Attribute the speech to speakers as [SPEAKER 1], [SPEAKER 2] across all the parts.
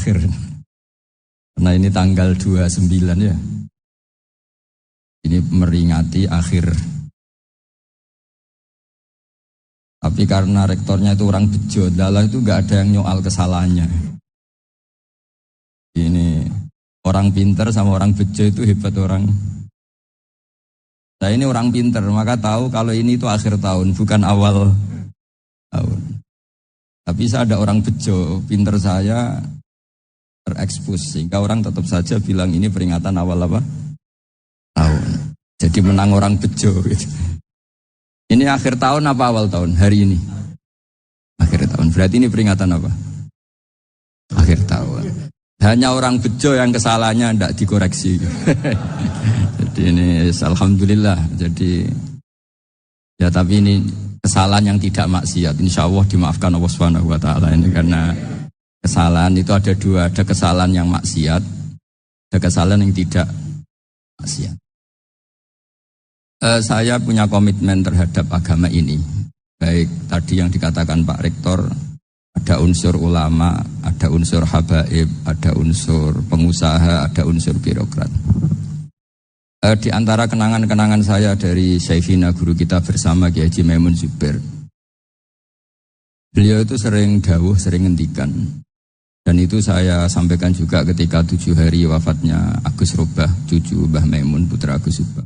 [SPEAKER 1] terakhir. Karena ini tanggal 29 ya. Ini meringati akhir. Tapi karena rektornya itu orang bejo, dalah itu gak ada yang nyoal kesalahannya. Ini orang pinter sama orang bejo itu hebat orang. Saya ini orang pinter, maka tahu kalau ini itu akhir tahun, bukan awal tahun. Tapi saya ada orang bejo, pinter saya terekspos, sehingga orang tetap saja bilang ini peringatan awal apa? Tahun. Jadi menang orang bejo gitu. Ini akhir tahun apa awal tahun? Hari ini akhir tahun. Berarti ini peringatan apa? Akhir tahun. Hanya orang bejo yang kesalahannya tidak dikoreksi. Jadi ini alhamdulillah. Jadi ya tapi ini kesalahan yang tidak maksiat. Insya Allah dimaafkan Allah Subhanahu Wa Taala ini karena kesalahan itu ada dua. Ada kesalahan yang maksiat, ada kesalahan yang tidak maksiat. Saya punya komitmen terhadap agama ini. Baik tadi yang dikatakan Pak Rektor, ada unsur ulama, ada unsur habaib, ada unsur pengusaha, ada unsur birokrat. Di antara kenangan-kenangan saya dari Syaifina guru kita bersama Kiai Haji Maimun Zubair, beliau itu sering dawuh, sering ngendikan. Dan itu saya sampaikan juga ketika 7 hari wafatnya Agus Robah, cucu Mbah Maimun, putra Agus Robah.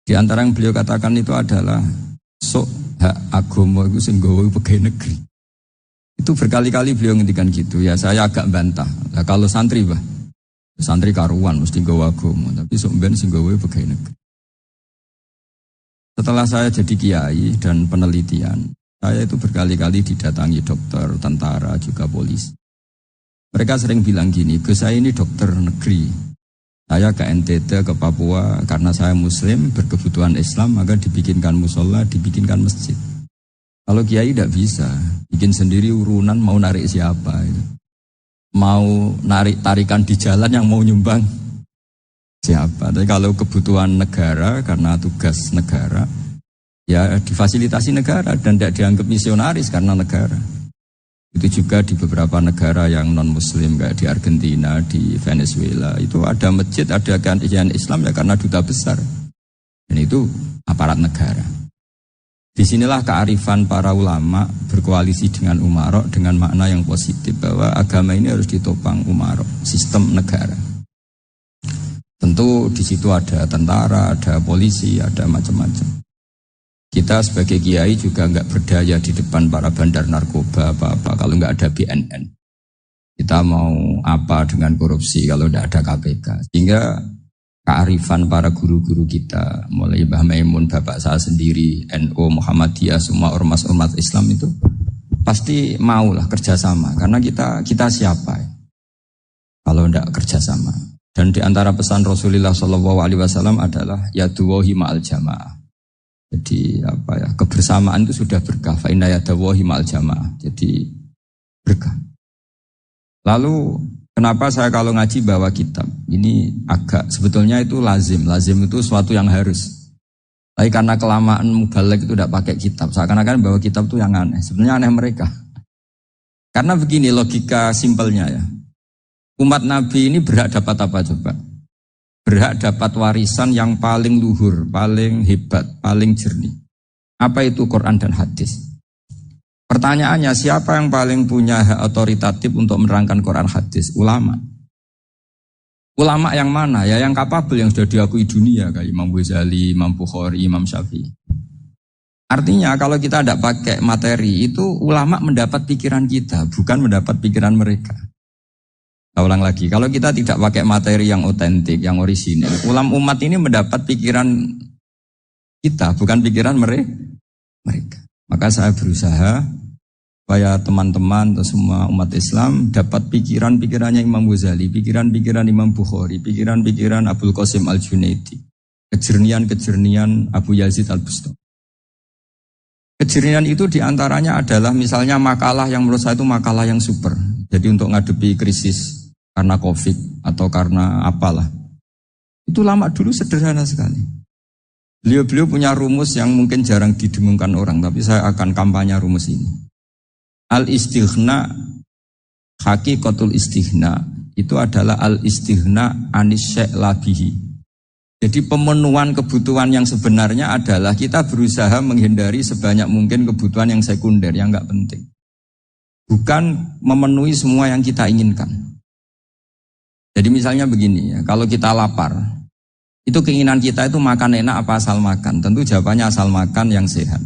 [SPEAKER 1] Di antara yang beliau katakan itu adalah sok hak agama itu sing gawe pegawai negeri. Itu berkali-kali beliau ngendikan gitu. Ya saya agak bantah. Nah, kalau santri bah, santri karuan mesti gawe agama, tapi sok ben sing gawe pegawai negeri. Setelah saya jadi kiai dan penelitian, saya itu berkali-kali didatangi dokter, tentara, juga polisi. Mereka sering bilang gini, Gus saya ini dokter negeri. Saya ke NTT, ke Papua, karena saya muslim, berkebutuhan Islam, maka dibikinkan musola, dibikinkan masjid. Kalau kiai tidak bisa, bikin sendiri urunan mau narik siapa. Gitu. Mau narik tarikan di jalan yang mau nyumbang siapa. Tapi kalau kebutuhan negara, karena tugas negara, ya difasilitasi negara dan tidak dianggap misionaris karena negara. Itu juga di beberapa negara yang non-muslim kayak di Argentina, di Venezuela itu ada masjid, ada kajian Islam ya karena duta besar. Dan itu aparat negara. Disinilah kearifan para ulama berkoalisi dengan umarok dengan makna yang positif bahwa agama ini harus ditopang umarok, sistem negara. Tentu di situ ada tentara, ada polisi, ada macam-macam. Kita sebagai kiai juga enggak berdaya di depan para bandar narkoba apa-apa kalau enggak ada BNN. Kita mau apa dengan korupsi kalau enggak ada KPK. Sehingga kearifan para guru-guru kita, mulai Mbah Maimun, bapak saya sendiri, NU, Muhammadiyah, semua ormas-ormas Islam itu pasti maulah kerjasama. Karena kita siapa ya? Kalau enggak kerjasama. Dan di antara pesan Rasulullah SAW adalah yaduwahi ma'al jamaah. Jadi kebersamaan itu sudah berkah. Fa inna yadallahi ma'al jamaah. Jadi berkah. Lalu kenapa saya kalau ngaji bawa kitab? Ini agak sebetulnya itu lazim. Lazim itu suatu yang harus. Tapi karena kelamaan mubalek itu tidak pakai kitab. Seakan-akan bawa kitab itu yang aneh. Sebenarnya aneh mereka. Karena begini logika simpelnya ya. Umat Nabi ini berhak dapat apa coba? Berhak dapat warisan yang paling luhur, paling hebat, paling jernih. Apa itu Quran dan hadis? Pertanyaannya, siapa yang paling punya hak otoritatif untuk menerangkan Quran hadis? Ulama. Ulama yang mana? Ya yang kapabel, yang sudah diakui dunia, kayak Imam Ghazali, Imam Bukhari, Imam Syafi'i. Artinya kalau kita tidak pakai materi, itu ulama mendapat pikiran kita, bukan mendapat pikiran mereka. Saya ulang lagi, kalau kita tidak pakai materi yang otentik, yang orisinil, umat ini mendapat pikiran kita, bukan pikiran mereka. Maka saya berusaha supaya teman-teman atau semua umat Islam dapat pikiran-pikirannya Imam Ghazali, pikiran-pikiran Imam Bukhari, pikiran-pikiran Abdul Qasim Al-Junaidi, kejernian-kejernian Abu Yazid Al-Bustami. Kejernian itu diantaranya adalah misalnya makalah yang menurut saya itu makalah yang super. Jadi untuk ngadepi krisis karena COVID atau karena apalah. Itu lama dulu sederhana sekali. Beliau punya rumus yang mungkin jarang didengungkan orang, tapi saya akan kampanye rumus ini. Al-istighna Hakikatul istighna itu adalah al-istighna anis syai' labihi. Jadi pemenuhan kebutuhan yang sebenarnya adalah kita berusaha menghindari sebanyak mungkin kebutuhan yang sekunder, yang enggak penting. Bukan memenuhi semua yang kita inginkan. Jadi misalnya begini ya, kalau kita lapar, itu keinginan kita itu makan enak apa asal makan? Tentu jawabannya asal makan yang sehat.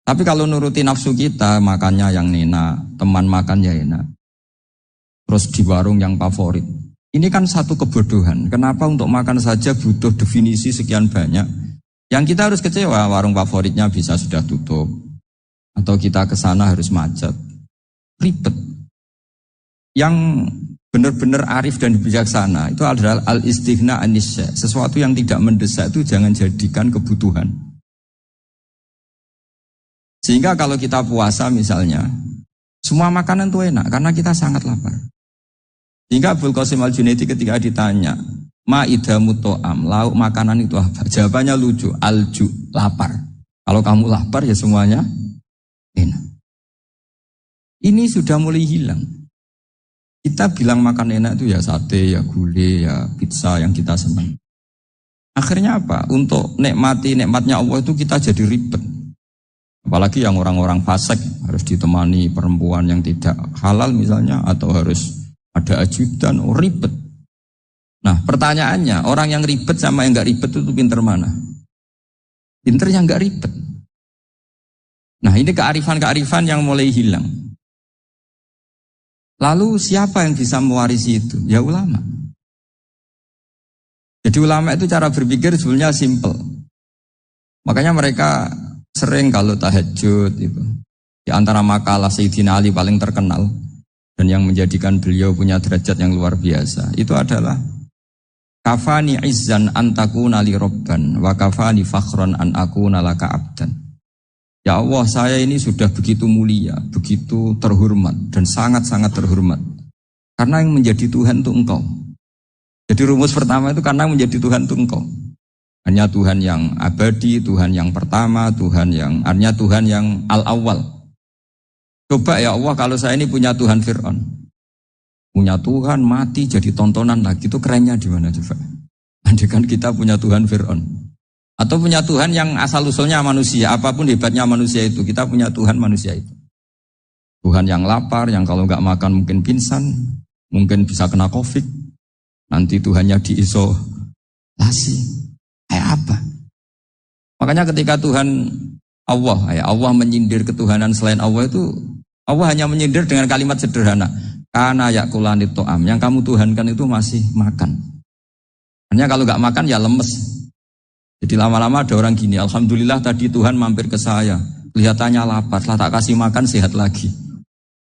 [SPEAKER 1] Tapi kalau nuruti nafsu kita, makannya yang enak, teman makan ya enak. Terus di warung yang favorit. Ini kan satu kebodohan. Kenapa untuk makan saja butuh definisi sekian banyak? Yang kita harus kecewa, warung favoritnya bisa sudah tutup. Atau kita ke sana harus macet. Ribet. Yang benar-benar arif dan bijaksana itu adalah al-istighna anisya. Sesuatu yang tidak mendesak itu jangan jadikan kebutuhan. Sehingga kalau kita puasa misalnya, semua makanan itu enak karena kita sangat lapar. Sehingga Abul Qasim Al-Junaidi ketika ditanya, ma'idamu to'am, lauk makanan itu apa? Jawabannya lucu, alju, lapar. Kalau kamu lapar ya semuanya enak. Ini sudah mulai hilang. Kita bilang makan enak itu ya sate, ya gulai, ya pizza yang kita senang. Akhirnya apa? Untuk nikmatnya Allah itu kita jadi ribet. Apalagi yang orang-orang fasik harus ditemani perempuan yang tidak halal misalnya, atau harus ada ajudan, ribet. Nah pertanyaannya, orang yang ribet sama yang gak ribet itu pinter mana? Pinter yang gak ribet. Nah ini kearifan-kearifan yang mulai hilang. Lalu siapa yang bisa mewarisi itu? Ya ulama. Jadi ulama itu cara berpikir sebenarnya simple. Makanya mereka sering kalau tahajud itu. Di antara makalah Sayyidina Ali paling terkenal dan yang menjadikan beliau punya derajat yang luar biasa, itu adalah kafani izzan antakuna li robban wa kafani fakhran an akuna laka abdan. Ya Allah, saya ini sudah begitu mulia, begitu terhormat dan sangat-sangat terhormat karena yang menjadi Tuhan itu Engkau. Jadi rumus pertama itu karena menjadi Tuhan itu Engkau. Hanya Tuhan yang abadi, Tuhan yang pertama, hanya Tuhan yang al-awwal. Coba ya Allah, kalau saya ini punya Tuhan Fir'aun, punya Tuhan mati jadi tontonan lagi, itu kerennya di mana coba? Andaikan kita punya Tuhan Fir'aun, atau punya Tuhan yang asal-usulnya manusia, apapun hebatnya manusia itu, kita punya Tuhan manusia itu. Tuhan yang lapar, yang kalau nggak makan mungkin pingsan, mungkin bisa kena COVID, nanti Tuhannya diisolasi, kayak apa? Makanya ketika Tuhan Allah menyindir ketuhanan selain Allah itu, Allah hanya menyindir dengan kalimat sederhana, kana yakulanit to'am, yang kamu tuhankan itu masih makan. Hanya kalau nggak makan ya lemes. Jadi lama-lama ada orang gini, alhamdulillah tadi Tuhan mampir ke saya, kelihatannya lapar, setelah tak kasih makan sehat lagi.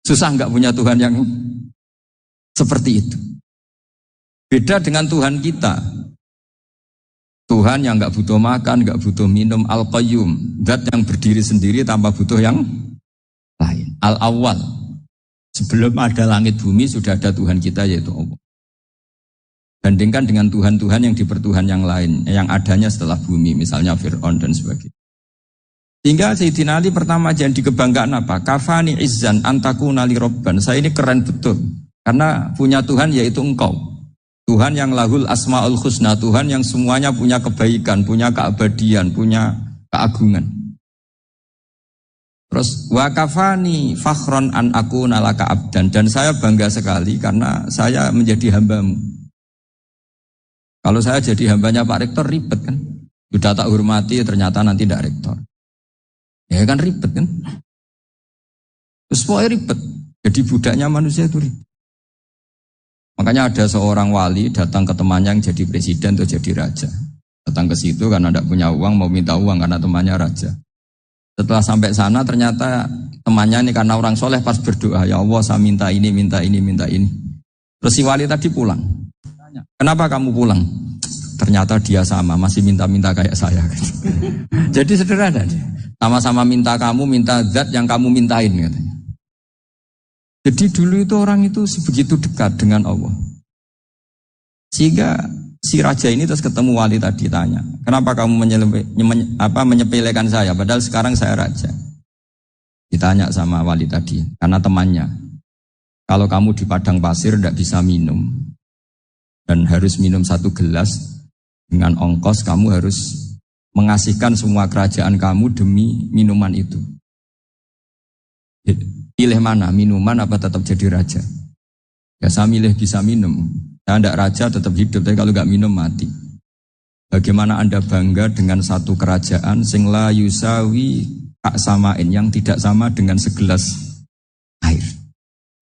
[SPEAKER 1] Susah nggak punya Tuhan yang seperti itu. Beda dengan Tuhan kita. Tuhan yang nggak butuh makan, nggak butuh minum, al-qayyum, zat yang berdiri sendiri tanpa butuh yang lain. Al-awwal, sebelum ada langit bumi sudah ada Tuhan kita yaitu Allah. Bandingkan dengan Tuhan-Tuhan yang dipertuhan yang lain, yang adanya setelah bumi, misalnya Fir'aun dan sebagainya. Sehingga Sayyidina Ali pertama jadi kebanggaan apa? Kafani izzan antakuna li robban. Saya ini keren betul, karena punya Tuhan yaitu Engkau. Tuhan yang lahul asma'ul husna, Tuhan yang semuanya punya kebaikan, punya keabadian, punya keagungan. Terus wa kafani fakhron an akuna laka abdan, dan saya bangga sekali karena saya menjadi hambamu. Kalau saya jadi hambanya Pak Rektor ribet kan? Sudah tak hormati ternyata nanti tidak rektor. Ya kan ribet kan? Terus pokoknya ribet. Jadi budaknya manusia itu ribet. Makanya ada seorang wali datang ke temannya yang jadi presiden atau jadi raja. Datang ke situ karena tidak punya uang, mau minta uang karena temannya raja. Setelah sampai sana ternyata temannya ini karena orang soleh pas berdoa, ya Allah saya minta ini, minta ini, minta ini. Terus si wali tadi pulang. Kenapa kamu pulang? Ternyata dia sama, masih minta-minta kayak saya. Jadi sederhana dia. Sama-sama minta kamu, minta zat yang kamu mintain katanya. Jadi dulu itu orang itu sebegitu dekat dengan Allah. Sehingga si raja ini terus ketemu wali tadi tanya, kenapa kamu menyepelekan saya? Padahal sekarang saya raja. Ditanya sama wali tadi, karena temannya. Kalau kamu di padang pasir tidak bisa minum dan harus minum 1 gelas, dengan ongkos kamu harus mengasihkan semua kerajaan kamu demi minuman itu. Pilih mana, minuman apa tetap jadi raja? Ya saya milih bisa minum. Saya tidak raja tetap hidup, tapi kalau nggak minum mati. Bagaimana Anda bangga dengan satu kerajaan sing la yusawi tak samain, yang tidak sama dengan segelas air.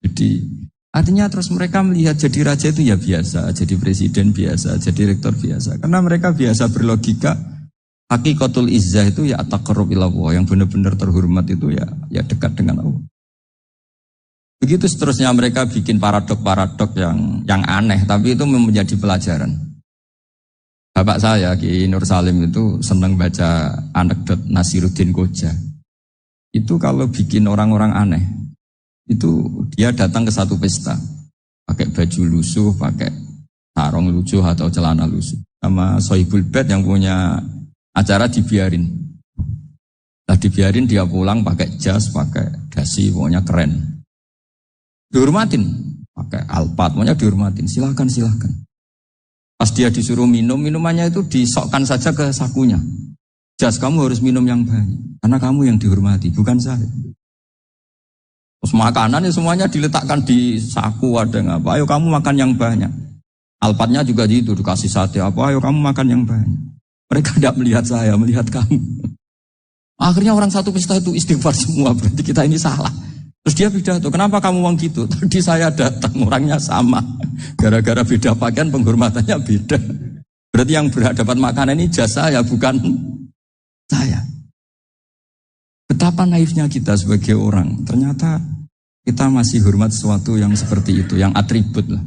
[SPEAKER 1] Jadi artinya terus mereka melihat jadi raja itu ya biasa, jadi presiden biasa, jadi rektor biasa. Karena mereka biasa berlogika, hakikatul izzah itu ya taqarrub ila Allah, yang benar-benar terhormat itu ya dekat dengan Allah. Begitu seterusnya mereka bikin paradok-paradok yang aneh, tapi itu menjadi pelajaran. Bapak saya Ki Nur Salim itu senang baca anekdot Nasiruddin Koja. Itu kalau bikin orang-orang aneh, itu dia datang ke satu pesta, pakai baju lusuh, pakai sarung lusuh atau celana lusuh. Sama Sohibul Bait yang punya acara dibiarin. Nah dibiarin dia pulang pakai jas, pakai dasi, pokoknya keren. Dihormatin, pakai alpat, pokoknya dihormatin. Silakan. Pas dia disuruh minum, minumannya itu disokkan saja ke sakunya. Jas, kamu harus minum yang banyak, karena kamu yang dihormati, bukan saya. Terus makanan semuanya diletakkan di saku, ada yang apa, ayo kamu makan yang banyak. Alpatnya juga gitu, dikasih sate apa, ayo kamu makan yang banyak. Mereka tidak melihat saya, melihat kamu. Akhirnya orang satu pesta itu istighfar semua, berarti kita ini salah. Terus dia pidato, kenapa kamu uang gitu? Tadi saya datang, orangnya sama. Gara-gara beda pakaian, penghormatannya beda. Berarti yang berhak dapat makanan ini jasa ya, bukan saya. Betapa naifnya kita sebagai orang. Ternyata kita masih hormat sesuatu yang seperti itu, yang atribut lah.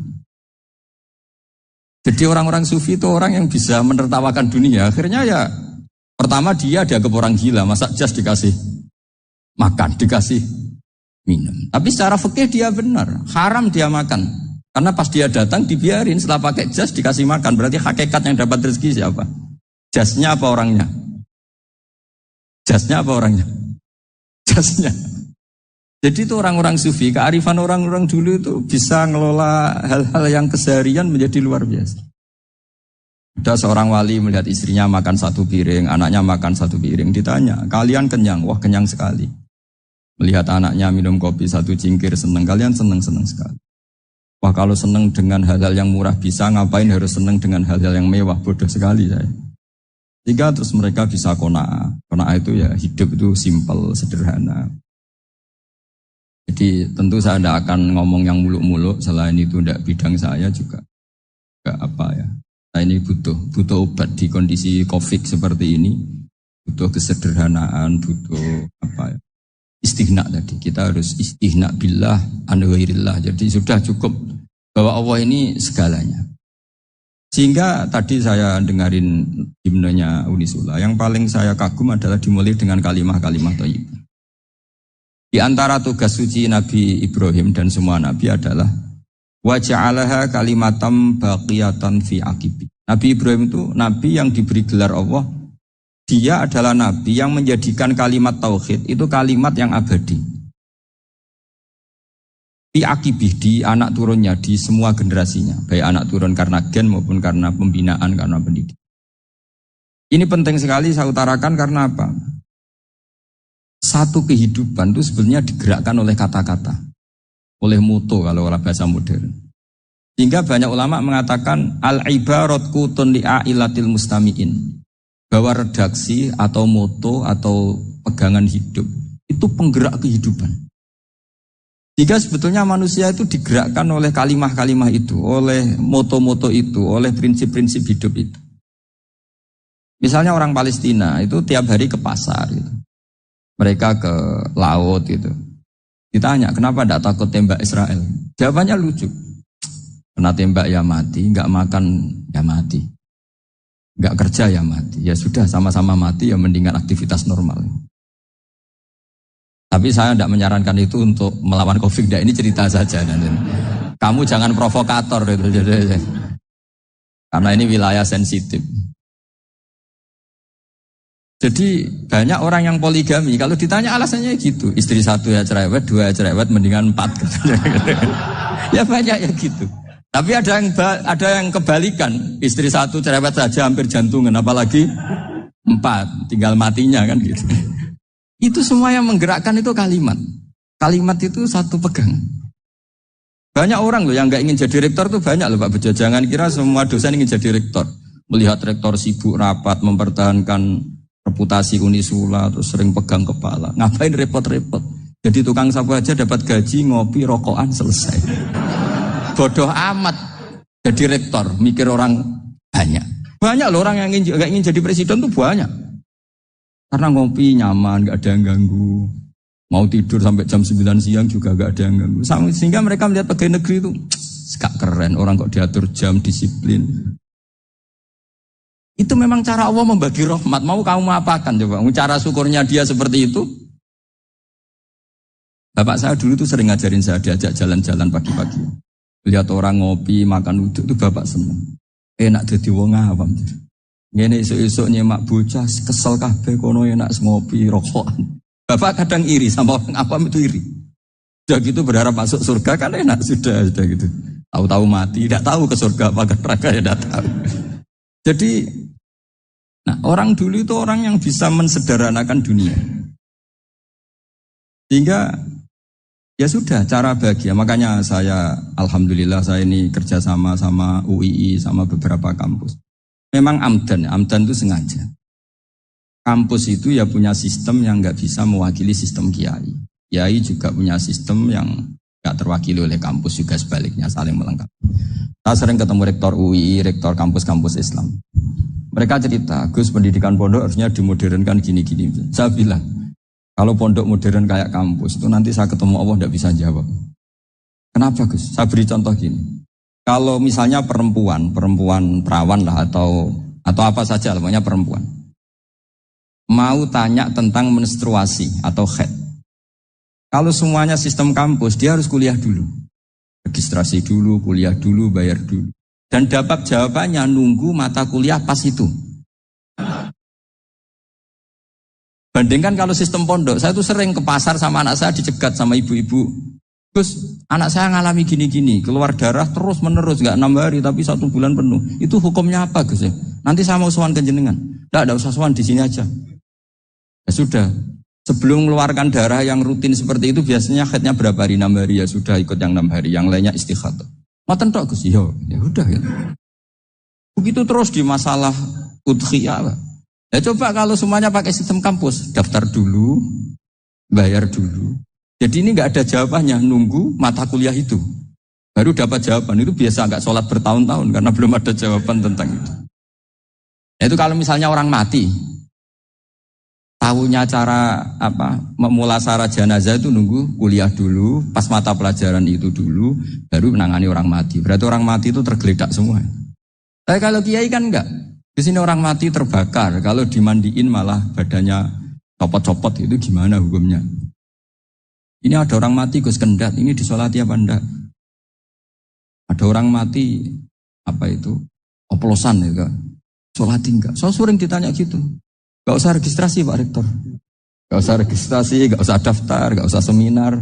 [SPEAKER 1] Jadi orang-orang sufi itu orang yang bisa menertawakan dunia. Akhirnya ya, pertama dia dianggap orang gila, masa jas dikasih makan, dikasih minum. Tapi secara fikih dia benar, haram dia makan. Karena pas dia datang dibiarin, setelah pakai jas dikasih makan. Berarti hakikat yang dapat rezeki siapa? Jasnya apa orangnya? Jasnya apa orangnya? Jasnya. Jadi itu orang-orang sufi, kearifan orang-orang dulu itu bisa ngelola hal-hal yang keseharian menjadi luar biasa. Ada seorang wali melihat istrinya makan 1 piring, anaknya makan 1 piring. Ditanya, kalian kenyang? Wah kenyang sekali. Melihat anaknya minum kopi 1 cingkir senang, kalian senang-senang sekali. Wah kalau senang dengan hal-hal yang murah bisa, ngapain harus senang dengan hal-hal yang mewah, bodoh sekali saya. Sehingga terus mereka bisa qanaah. Qanaah itu ya hidup itu simpel, sederhana. Jadi tentu saya tidak akan ngomong yang muluk-muluk, selain itu tidak bidang saya juga. Gak apa ya. Nah ini butuh obat di kondisi COVID seperti ini. Butuh kesederhanaan, butuh apa ya. Istighna tadi, kita harus istighna billah an ghairillah. Jadi sudah cukup bahwa Allah ini segalanya. Sehingga tadi saya dengarin himnenya Unisula, yang paling saya kagum adalah dimulai dengan kalimat-kalimat thayyibah. Di antara tugas suci Nabi Ibrahim dan semua nabi adalah wa ja'alaha kalimatam baqiyatan fi aqibi. Nabi Ibrahim itu nabi yang diberi gelar Allah. Dia adalah nabi yang menjadikan kalimat tauhid itu kalimat yang abadi. Di akibih, di anak turunnya, di semua generasinya. Baik anak turun karena gen maupun karena pembinaan, karena pendidikan. Ini penting sekali saya utarakan karena apa? Satu kehidupan itu sebenarnya digerakkan oleh kata-kata. Oleh moto kalau orang bahasa modern. Sehingga banyak ulama mengatakan al-ibarat kutun li'ailatil mustami'in. Bahwa redaksi atau moto atau pegangan hidup itu penggerak kehidupan. Jika sebetulnya manusia itu digerakkan oleh kalimah-kalimah itu, oleh moto-moto itu, oleh prinsip-prinsip hidup itu. Misalnya orang Palestina itu tiap hari ke pasar gitu. Mereka ke laut gitu. Ditanya, kenapa tidak takut tembak Israel? Jawabannya lucu. Kena tembak ya mati, enggak makan ya mati. Enggak kerja ya mati. Ya sudah sama-sama mati ya mendingan aktivitas normal. Tapi saya tidak menyarankan itu untuk melawan Covid. Ini cerita saja. Kamu jangan provokator gitu. Karena ini wilayah sensitif. Jadi banyak orang yang poligami, kalau ditanya alasannya gitu, istri satu ya cerewet, dua ya cerewet, mendingan 4. Ya banyak ya gitu. Tapi ada yang kebalikan, istri satu cerewet saja hampir jantungan, apalagi 4, tinggal matinya kan gitu. Itu semua yang menggerakkan itu kalimat. Kalimat itu satu pegang. Banyak orang loh yang nggak ingin jadi rektor tuh banyak loh Pak Bejo. Jangan kira semua dosen ingin jadi rektor. Melihat rektor sibuk rapat, mempertahankan reputasi Unisula, terus sering pegang kepala. Ngapain repot-repot? Jadi tukang sapu aja dapat gaji, ngopi, rokokan, selesai. Bodoh amat jadi rektor, mikir orang banyak. Banyak loh orang yang nggak ingin jadi presiden tuh banyak. Karena ngopi nyaman, nggak ada yang ganggu. Mau tidur sampai jam 9 siang juga gak ada yang ganggu. Sehingga mereka melihat pegawai negeri itu gak keren, orang kok diatur jam, disiplin. Itu memang cara Allah membagi rahmat. Mau kamu apakan coba? Cara syukurnya dia seperti itu. Bapak saya dulu tuh sering ngajarin saya, diajak jalan-jalan pagi-pagi. Lihat orang ngopi, makan uduk, itu bapak senang. Enak jadi wong awam. Ngene esuk-esuk nyemak bocah, kesel kabeh kono enak ngopi, rokokan. Bapak kadang iri sama orang awam itu iri. Sudah gitu berharap masuk surga kan enak sudah gitu. Tahu-tahu mati, tidak tahu ke surga apa ke neraka ya tidak tahu. Jadi, nah orang dulu itu orang yang bisa mensederhanakan dunia. Sehingga ya sudah cara bahagia. Makanya saya alhamdulillah saya ini kerjasama sama UII sama beberapa kampus. Memang amdan itu sengaja. Kampus itu ya punya sistem yang nggak bisa mewakili sistem kiai. Kiai juga punya sistem yang nggak terwakili oleh kampus, juga sebaliknya saling melengkapi. Saya sering ketemu rektor UI, rektor kampus-kampus Islam. Mereka cerita, Gus pendidikan pondok harusnya dimodernkan gini-gini. Saya bilang, kalau pondok modern kayak kampus itu nanti saya ketemu Allah nggak bisa jawab. Kenapa Gus? Saya beri contoh gini. Kalau misalnya perempuan perawan lah atau apa saja, namanya perempuan. Mau tanya tentang menstruasi atau haid. Kalau semuanya sistem kampus, dia harus kuliah dulu. Registrasi dulu, kuliah dulu, bayar dulu. Dan dapat jawabannya nunggu mata kuliah pas itu. Bandingkan kalau sistem pondok, saya tuh sering ke pasar sama anak saya dicegat sama ibu-ibu. Gus, anak saya ngalami gini-gini, keluar darah terus menerus, gak 6 hari tapi 1 bulan penuh. Itu hukumnya apa Gus ya? Nanti saya mau sowan ke jenengan. Tidak usah sowan di sini aja. Ya sudah, sebelum mengeluarkan darah yang rutin seperti itu biasanya haidnya berapa hari? 6 hari ya sudah ikut yang 6 hari, yang lainnya istikhadah. Ngoten tok Gus, ya udah ya. Begitu terus di masalah udhiyah. Ya coba kalau semuanya pakai sistem kampus, daftar dulu, bayar dulu. Jadi ini nggak ada jawabannya, nunggu mata kuliah itu. Baru dapat jawaban, itu biasa nggak sholat bertahun-tahun karena belum ada jawaban tentang itu. Itu kalau misalnya orang mati, tahunya cara memulasara jenazah itu nunggu kuliah dulu, pas mata pelajaran itu dulu, baru menangani orang mati. Berarti orang mati itu tergeledak semua. Tapi kalau kiai kan enggak. Di sini orang mati terbakar, kalau dimandiin malah badannya copot-copot, itu gimana hukumnya? Ini ada orang mati Gus Kendat, ini disolati apa enggak? Ada orang mati oplosan ya, solati enggak? So sering ditanya gitu. Gak usah registrasi Pak Rektor. Gak usah registrasi, gak usah daftar, gak usah seminar.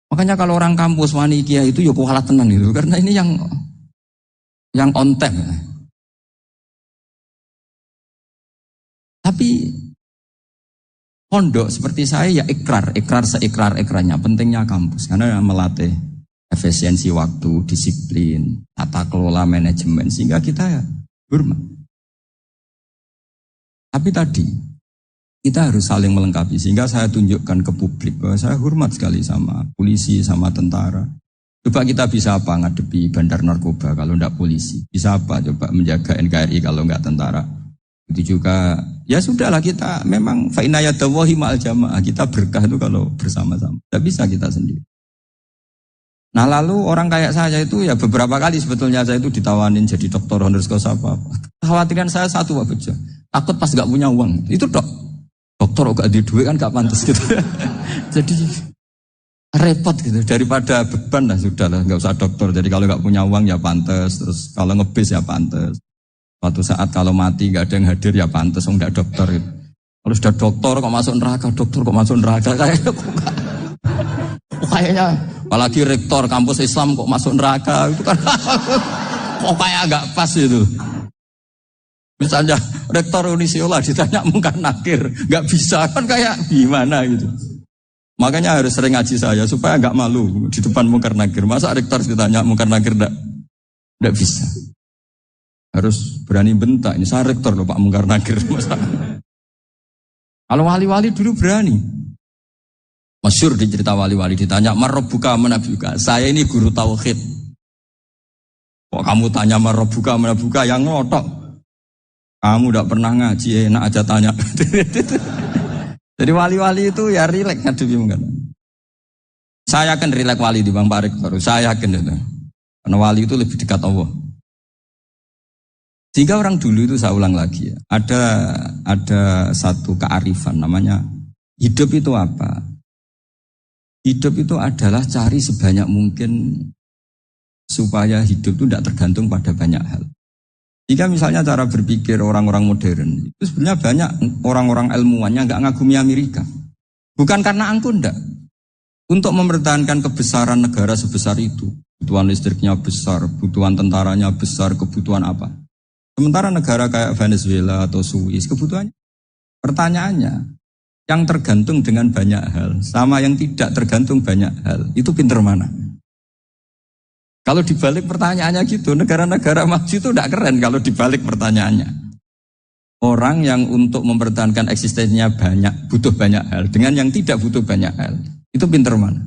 [SPEAKER 1] Makanya kalau orang kampus wani kiai itu ya kualat tenan gitu. Karena ini yang on time. Tapi pondok seperti saya ya ikrar seikrar-ikrarnya. Pentingnya kampus. Karena melatih efisiensi waktu, disiplin, tata kelola manajemen. Sehingga kita ya hormat. Tapi tadi, kita harus saling melengkapi. Sehingga saya tunjukkan ke publik bahwa saya hormat sekali sama polisi, sama tentara. Coba kita bisa apa ngadepi bandar narkoba kalau enggak polisi? Bisa apa coba menjaga NKRI kalau enggak tentara? Itu juga, ya sudahlah kita memang fa'inayadawahi ma'al jamaah. Kita berkah itu kalau bersama-sama. Tidak bisa kita sendiri. Nah lalu orang kayak saya itu ya beberapa kali sebetulnya saya itu ditawanin jadi doktor honoris causa apa. Kekhawatiran saya satu Pak Bejo. Takut pas gak punya uang. Itu dokter gak ada duit kan gak pantas gitu. Jadi repot gitu. Daripada beban lah sudah lah. Gak usah dokter. Jadi kalau gak punya uang ya pantas. Terus kalau ngebis ya pantas. Suatu saat kalau mati gak ada yang hadir ya pantas. Enggak dokter gitu. Kalau sudah doktor kok masuk neraka, kayaknya apalagi rektor kampus Islam kok masuk neraka itu kan kok kayak agak pas itu. Misalnya rektor Unisiola ditanya mungkar nakir, nggak bisa kan kayak gimana gitu. Makanya harus sering ngaji saya supaya nggak malu di depan mungkar nakir. Masa rektor ditanya mungkar nakir nggak bisa. Harus berani bentak. Ini saya rektor loh Pak mungkar nakir. Masa. Kalau wali-wali dulu berani. Masyhur di cerita wali-wali ditanya marabbuka manabuka. Saya ini guru tauhid. Kok kamu tanya marabbuka manabuka yang ngotok. Kamu tidak pernah ngaji enak aja tanya. Jadi wali-wali itu ya rileks ngadepi mungkin. Saya akan rileks wali di Bang Pak Rektor. Saya yakin itu. Karena wali itu lebih dekat Allah. Sehingga orang dulu itu saya ulang lagi ya, ada satu kearifan namanya hidup itu apa? Hidup itu adalah cari sebanyak mungkin supaya hidup itu tidak tergantung pada banyak hal. Jika misalnya cara berpikir orang-orang modern, itu sebenarnya banyak orang-orang ilmuwannya nggak ngagumi Amerika. Bukan karena angkuh enggak. Untuk mempertahankan kebesaran negara sebesar itu, kebutuhan listriknya besar, kebutuhan tentaranya besar, kebutuhan apa? Sementara negara kayak Venezuela atau Swiss, kebutuhannya, pertanyaannya, yang tergantung dengan banyak hal, sama yang tidak tergantung banyak hal, itu pinter mana? Kalau dibalik pertanyaannya gitu, negara-negara maju itu tidak keren kalau dibalik pertanyaannya. Orang yang untuk mempertahankan eksistensinya banyak, butuh banyak hal, dengan yang tidak butuh banyak hal, itu pinter mana?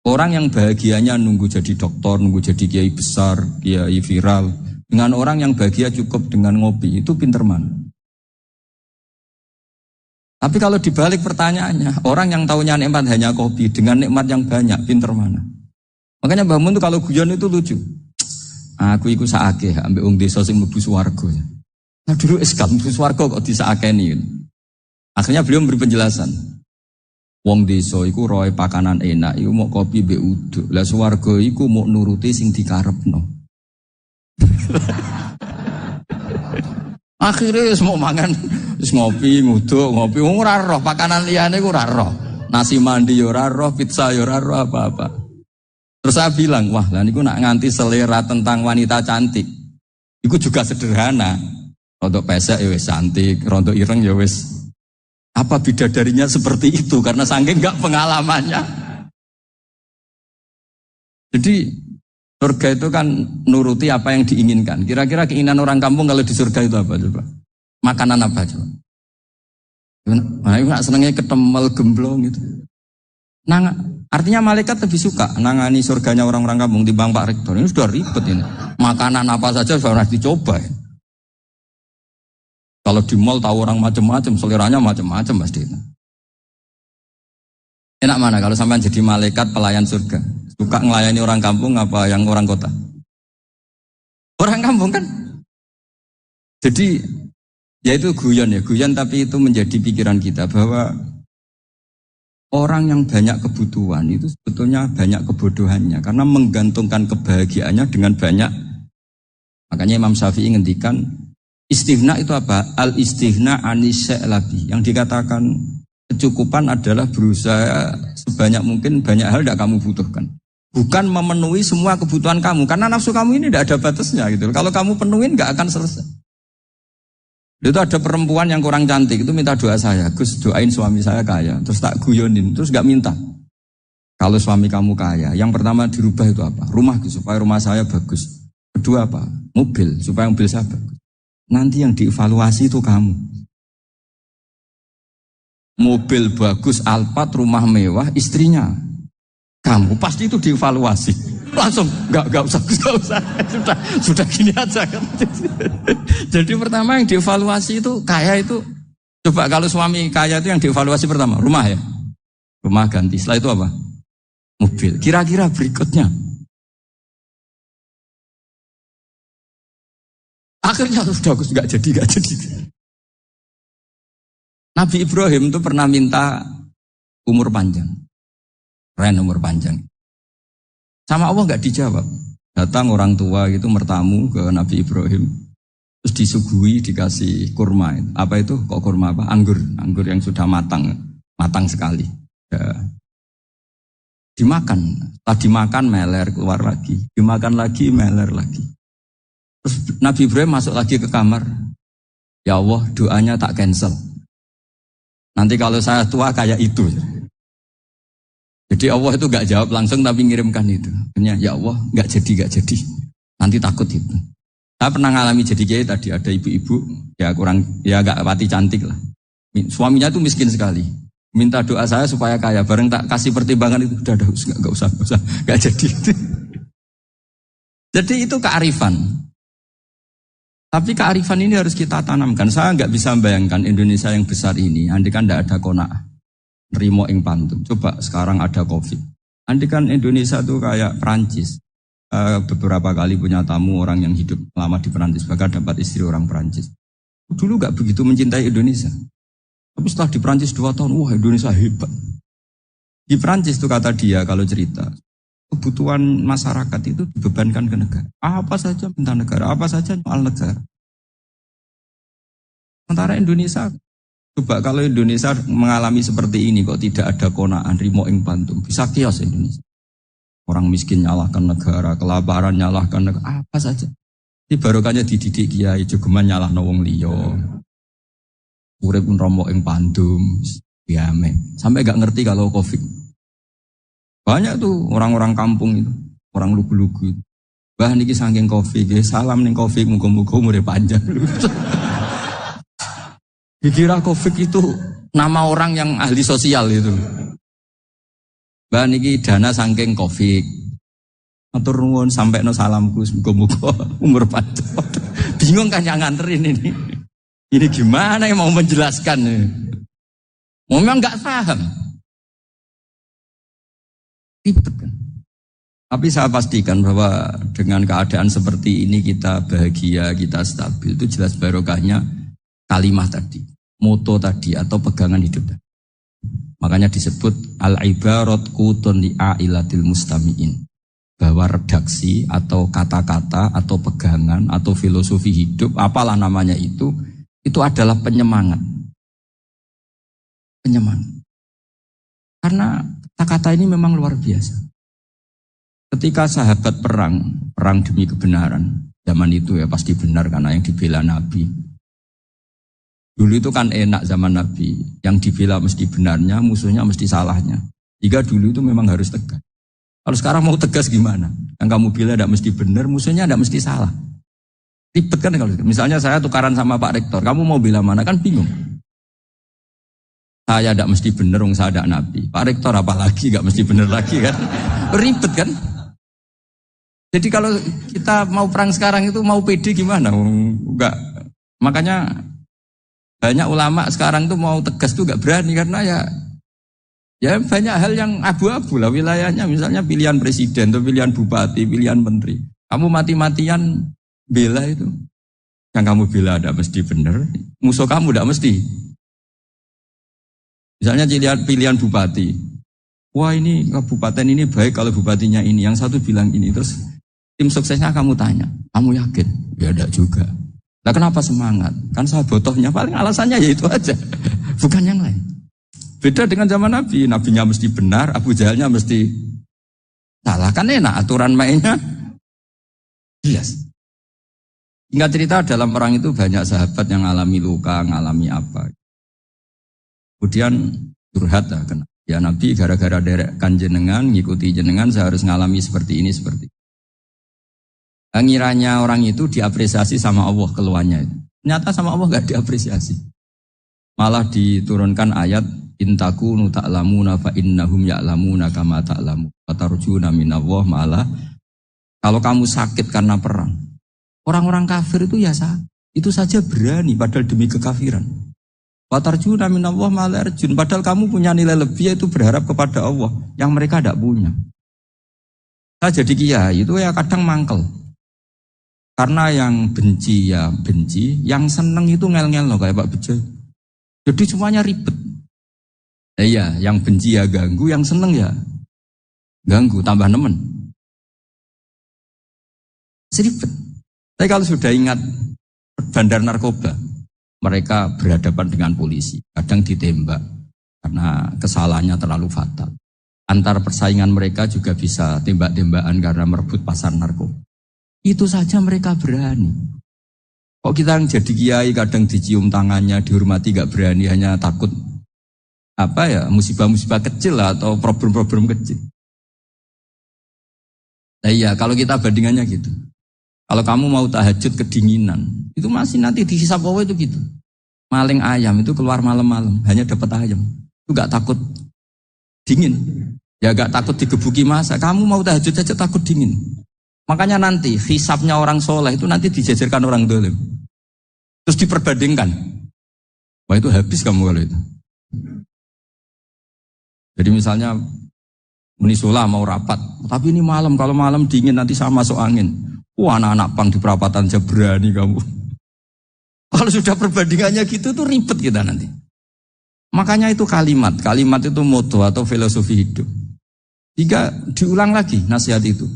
[SPEAKER 1] Orang yang bahagianya nunggu jadi dokter, nunggu jadi kiai besar, kiai viral, dengan orang yang bahagia cukup dengan ngopi, itu pinter mana? Tapi kalau dibalik pertanyaannya, orang yang taunya nikmat hanya kopi, dengan nikmat yang banyak, pinter mana? Makanya Mbah Mun tuh kalau guyon itu lucu. Aku iku saake, ambek wong desa sing mlebu swarga. Nah dulu eskal mlebu swarga kok disakeni. Akhirnya beliau memberi penjelasan. Wong desa iku roe pakanan enak, iku mau kopi mbek uduk. Lah swarga iku mau nuruti sing dikarepno. Akhirnya semua mangan, ngopi, nguduk, ngopi, ora roh pakanan liyane ku ora roh. Nasi mandi yo ora roh, pizza yo ora roh apa-apa. Terus saya bilang, wah lah niku nak nganti selera tentang wanita cantik. Iku juga sederhana. Rontok pesek ya wis cantik, rontok ireng ya wis. Apa bidadarinya seperti itu karena saking enggak pengalamannya. Jadi surga itu kan nuruti apa yang diinginkan. Kira-kira keinginan orang kampung kalau di surga itu apa coba? Makanan apa coba? Nah, itu gak senengnya ketemel gemblong gitu. Nah, artinya malaikat lebih suka nangani surganya orang-orang kampung timbang Pak Rektor. Ini sudah ribet ini. Makanan apa saja sudah harus dicoba ya. Kalau di mall tahu orang macam-macam, seleranya macam-macam pasti itu. Enak mana kalau sampai jadi malaikat pelayan surga? Suka ngelayani orang kampung apa yang orang kota? Orang kampung kan? Jadi, ya itu guyon tapi itu menjadi pikiran kita bahwa orang yang banyak kebutuhan itu sebetulnya banyak kebodohannya karena menggantungkan kebahagiaannya dengan banyak. Makanya Imam Syafi'i ngendikan istighna itu apa? Al-istighna anisya'i. Yang dikatakan kecukupan adalah berusaha sebanyak mungkin banyak hal tidak kamu butuhkan. Bukan memenuhi semua kebutuhan kamu. Karena nafsu kamu ini tidak ada batasnya gitu. Kalau kamu penuhin nggak akan selesai. Itu ada perempuan yang kurang cantik itu minta doa saya. Gus doain suami saya kaya. Terus tak guyonin. Terus nggak minta. Kalau suami kamu kaya. Yang pertama dirubah itu apa? Rumah Gus supaya rumah saya bagus. Kedua apa? Mobil supaya mobil saya bagus. Nanti yang dievaluasi itu kamu. Mobil bagus, Alphard, rumah mewah, istrinya. Kamu pasti itu dievaluasi. Langsung, enggak usah. Sudah gini aja. Jadi pertama yang dievaluasi itu, kaya itu, coba kalau suami kaya itu yang dievaluasi pertama, rumah ya. Rumah ganti, setelah itu apa? Mobil. Kira-kira berikutnya. Akhirnya sudah enggak jadi. Nabi Ibrahim itu pernah minta umur panjang. Umur panjang. Sama Allah enggak dijawab. Datang orang tua gitu mertamu ke Nabi Ibrahim. Terus disuguhi dikasih kurma. Apa itu? Kok kurma apa? Anggur yang sudah matang sekali. Ya. Dimakan. Setelah dimakan meler keluar lagi. Dimakan lagi meler lagi. Terus Nabi Ibrahim masuk lagi ke kamar. Ya Allah, doanya tak cancel. Nanti kalau saya tua kayak itu. Jadi Allah itu gak jawab langsung tapi ngirimkan itu. Akhirnya ya Allah gak jadi. Nanti takut itu. Saya pernah ngalami jadi kiai tadi ada ibu-ibu ya gak pati cantik lah. Suaminya itu miskin sekali. Minta doa saya supaya kaya. Bareng tak kasih pertimbangan itu udah gak usah gak jadi. Jadi itu kearifan. Tapi kearifan ini harus kita tanamkan. Saya gak bisa membayangkan Indonesia yang besar ini. Andai kan gak ada qanaah. Nerimo ing pantum. Coba sekarang ada COVID. Andai kan Indonesia tuh kayak Perancis. Beberapa kali punya tamu orang yang hidup lama di Perancis. Bahkan dapat istri orang Perancis. Dulu gak begitu mencintai Indonesia. Tapi setelah di Perancis 2 tahun, wah Indonesia hebat. Di Perancis tuh kata dia kalau cerita. Kebutuhan masyarakat itu dibebankan ke negara. Apa saja minta negara, apa saja soal negara. Sementara Indonesia, coba kalau Indonesia mengalami seperti ini kok tidak ada qanaah rimo ing pantum, bisa kios Indonesia. Orang miskin nyalahkan negara, kelaparan nyalahkan negara, apa saja. Ini barokahnya dididik kiai, jogeman nyalahno wong liya. Urip romo ing pantum, biame. Sampai gak ngerti kalau Covid. Banyak tuh orang-orang kampung itu, orang lugu-lugu itu. Bah niki saking Covid, salam ning Covid, muga-muga umure panjang. Dikira Covid itu nama orang yang ahli sosial itu. Bah niki dana saking Covid. Matur nuwun sampekno salamku, muga-muga umur panjang. Bingung kan yang nganterin ini. Ini gimana yang mau menjelaskan? Memang enggak paham. Ribet kan. Tapi saya pastikan bahwa dengan keadaan seperti ini kita bahagia, kita stabil. Itu jelas barokahnya kalimat tadi, moto tadi atau pegangan hidup tadi. Makanya disebut al-ibarat qutun li'ailatil mustami'in. Bahwa redaksi atau kata-kata atau pegangan atau filosofi hidup, apalah namanya itu adalah penyemangat. Penyemangat. Karena kata-kata ini memang luar biasa. Ketika sahabat perang demi kebenaran, zaman itu ya pasti benar karena yang dibela Nabi. Dulu itu kan enak zaman Nabi, yang dibela mesti benarnya, musuhnya mesti salahnya. Jika dulu itu memang harus tegas. Kalau sekarang mau tegas gimana? Yang kamu bela tidak mesti benar, musuhnya tidak mesti salah. Ribet kan kalau misalnya saya tukaran sama Pak Rektor, kamu mau bela mana kan bingung. Saya tidak mesti benar, saya tidak Nabi. Pak Rektor apalagi tidak mesti benar lagi kan. Ribet kan. Jadi kalau kita mau perang sekarang itu mau pede gimana? Enggak. Makanya banyak ulama sekarang tuh mau tegas tuh enggak berani karena ya banyak hal yang abu-abu lah wilayahnya. Misalnya pilihan presiden atau pilihan bupati, pilihan menteri. Kamu mati-matian bela itu. Yang kamu bela tidak mesti benar. Musuh kamu tidak mesti. Misalnya pilihan bupati. Wah ini kabupaten ini baik kalau bupatinya ini. Yang satu bilang ini. Terus tim suksesnya kamu tanya. Kamu yakin? Ya tidak juga. Nah kenapa semangat? Kan saya botohnya paling alasannya ya itu aja. Bukan yang lain. Beda dengan zaman Nabi. Nabinya mesti benar. Abu Jahalnya mesti salah. Kan enak aturan mainnya. Jelas. Hingga cerita dalam perang itu banyak sahabat yang ngalami luka. Ngalami apa. Kemudian curhat ya Nabi gara-gara derekkan jenengan, ngikuti jenengan saya harus ngalami seperti ini seperti. Ngiranya orang itu diapresiasi sama Allah keluarnya. Ternyata sama Allah gak diapresiasi. Malah diturunkan ayat intakunu ta'lamuna fa innahum ya'lamuna kama ta'lamu wa tarjuna minallah malah kalau kamu sakit karena perang. Orang-orang kafir itu ya itu saja berani padahal demi kekafiran. Watarjuna minallah malarjun. Padahal kamu punya nilai lebih yaitu berharap kepada Allah yang mereka tidak punya. Saya jadi kiai itu ya kadang mangkel. Karena yang benci ya benci, yang seneng itu ngel-ngel loh kayak Pak Bejo. Jadi semuanya ribet. Iya, yang benci ya ganggu, yang seneng ya ganggu, tambah nemen. Seribet. Tapi kalau sudah ingat bandar narkoba. Mereka berhadapan dengan polisi, kadang ditembak karena kesalahannya terlalu fatal. Antar persaingan mereka juga bisa tembak-tembakan karena merebut pasar narkoba. Itu saja mereka berani. Kok kita yang jadi kiai kadang dicium tangannya, dihormati gak berani, hanya takut musibah-musibah kecil lah, atau problem-problem kecil. Nah iya, kalau kita bandingannya gitu. Kalau kamu mau tahajud kedinginan, itu masih nanti dihisab Allah itu gitu. Maling ayam itu keluar malam-malam, hanya dapat ayam. Itu gak takut dingin. Ya gak takut digebuki masa. Kamu mau tahajud aja takut dingin. Makanya nanti hisabnya orang soleh itu nanti dijajarkan orang dolim. Terus diperbandingkan. Wah itu habis kamu kalau itu. Jadi misalnya Munisula mau rapat, tapi ini malam, kalau malam dingin nanti sama masuk angin. Wah anak-anak pang di perapatan aja berani kamu. Kalau sudah perbandingannya gitu tuh ribet kita nanti. Makanya itu kalimat itu moto atau filosofi hidup. Jika diulang lagi nasihat itu.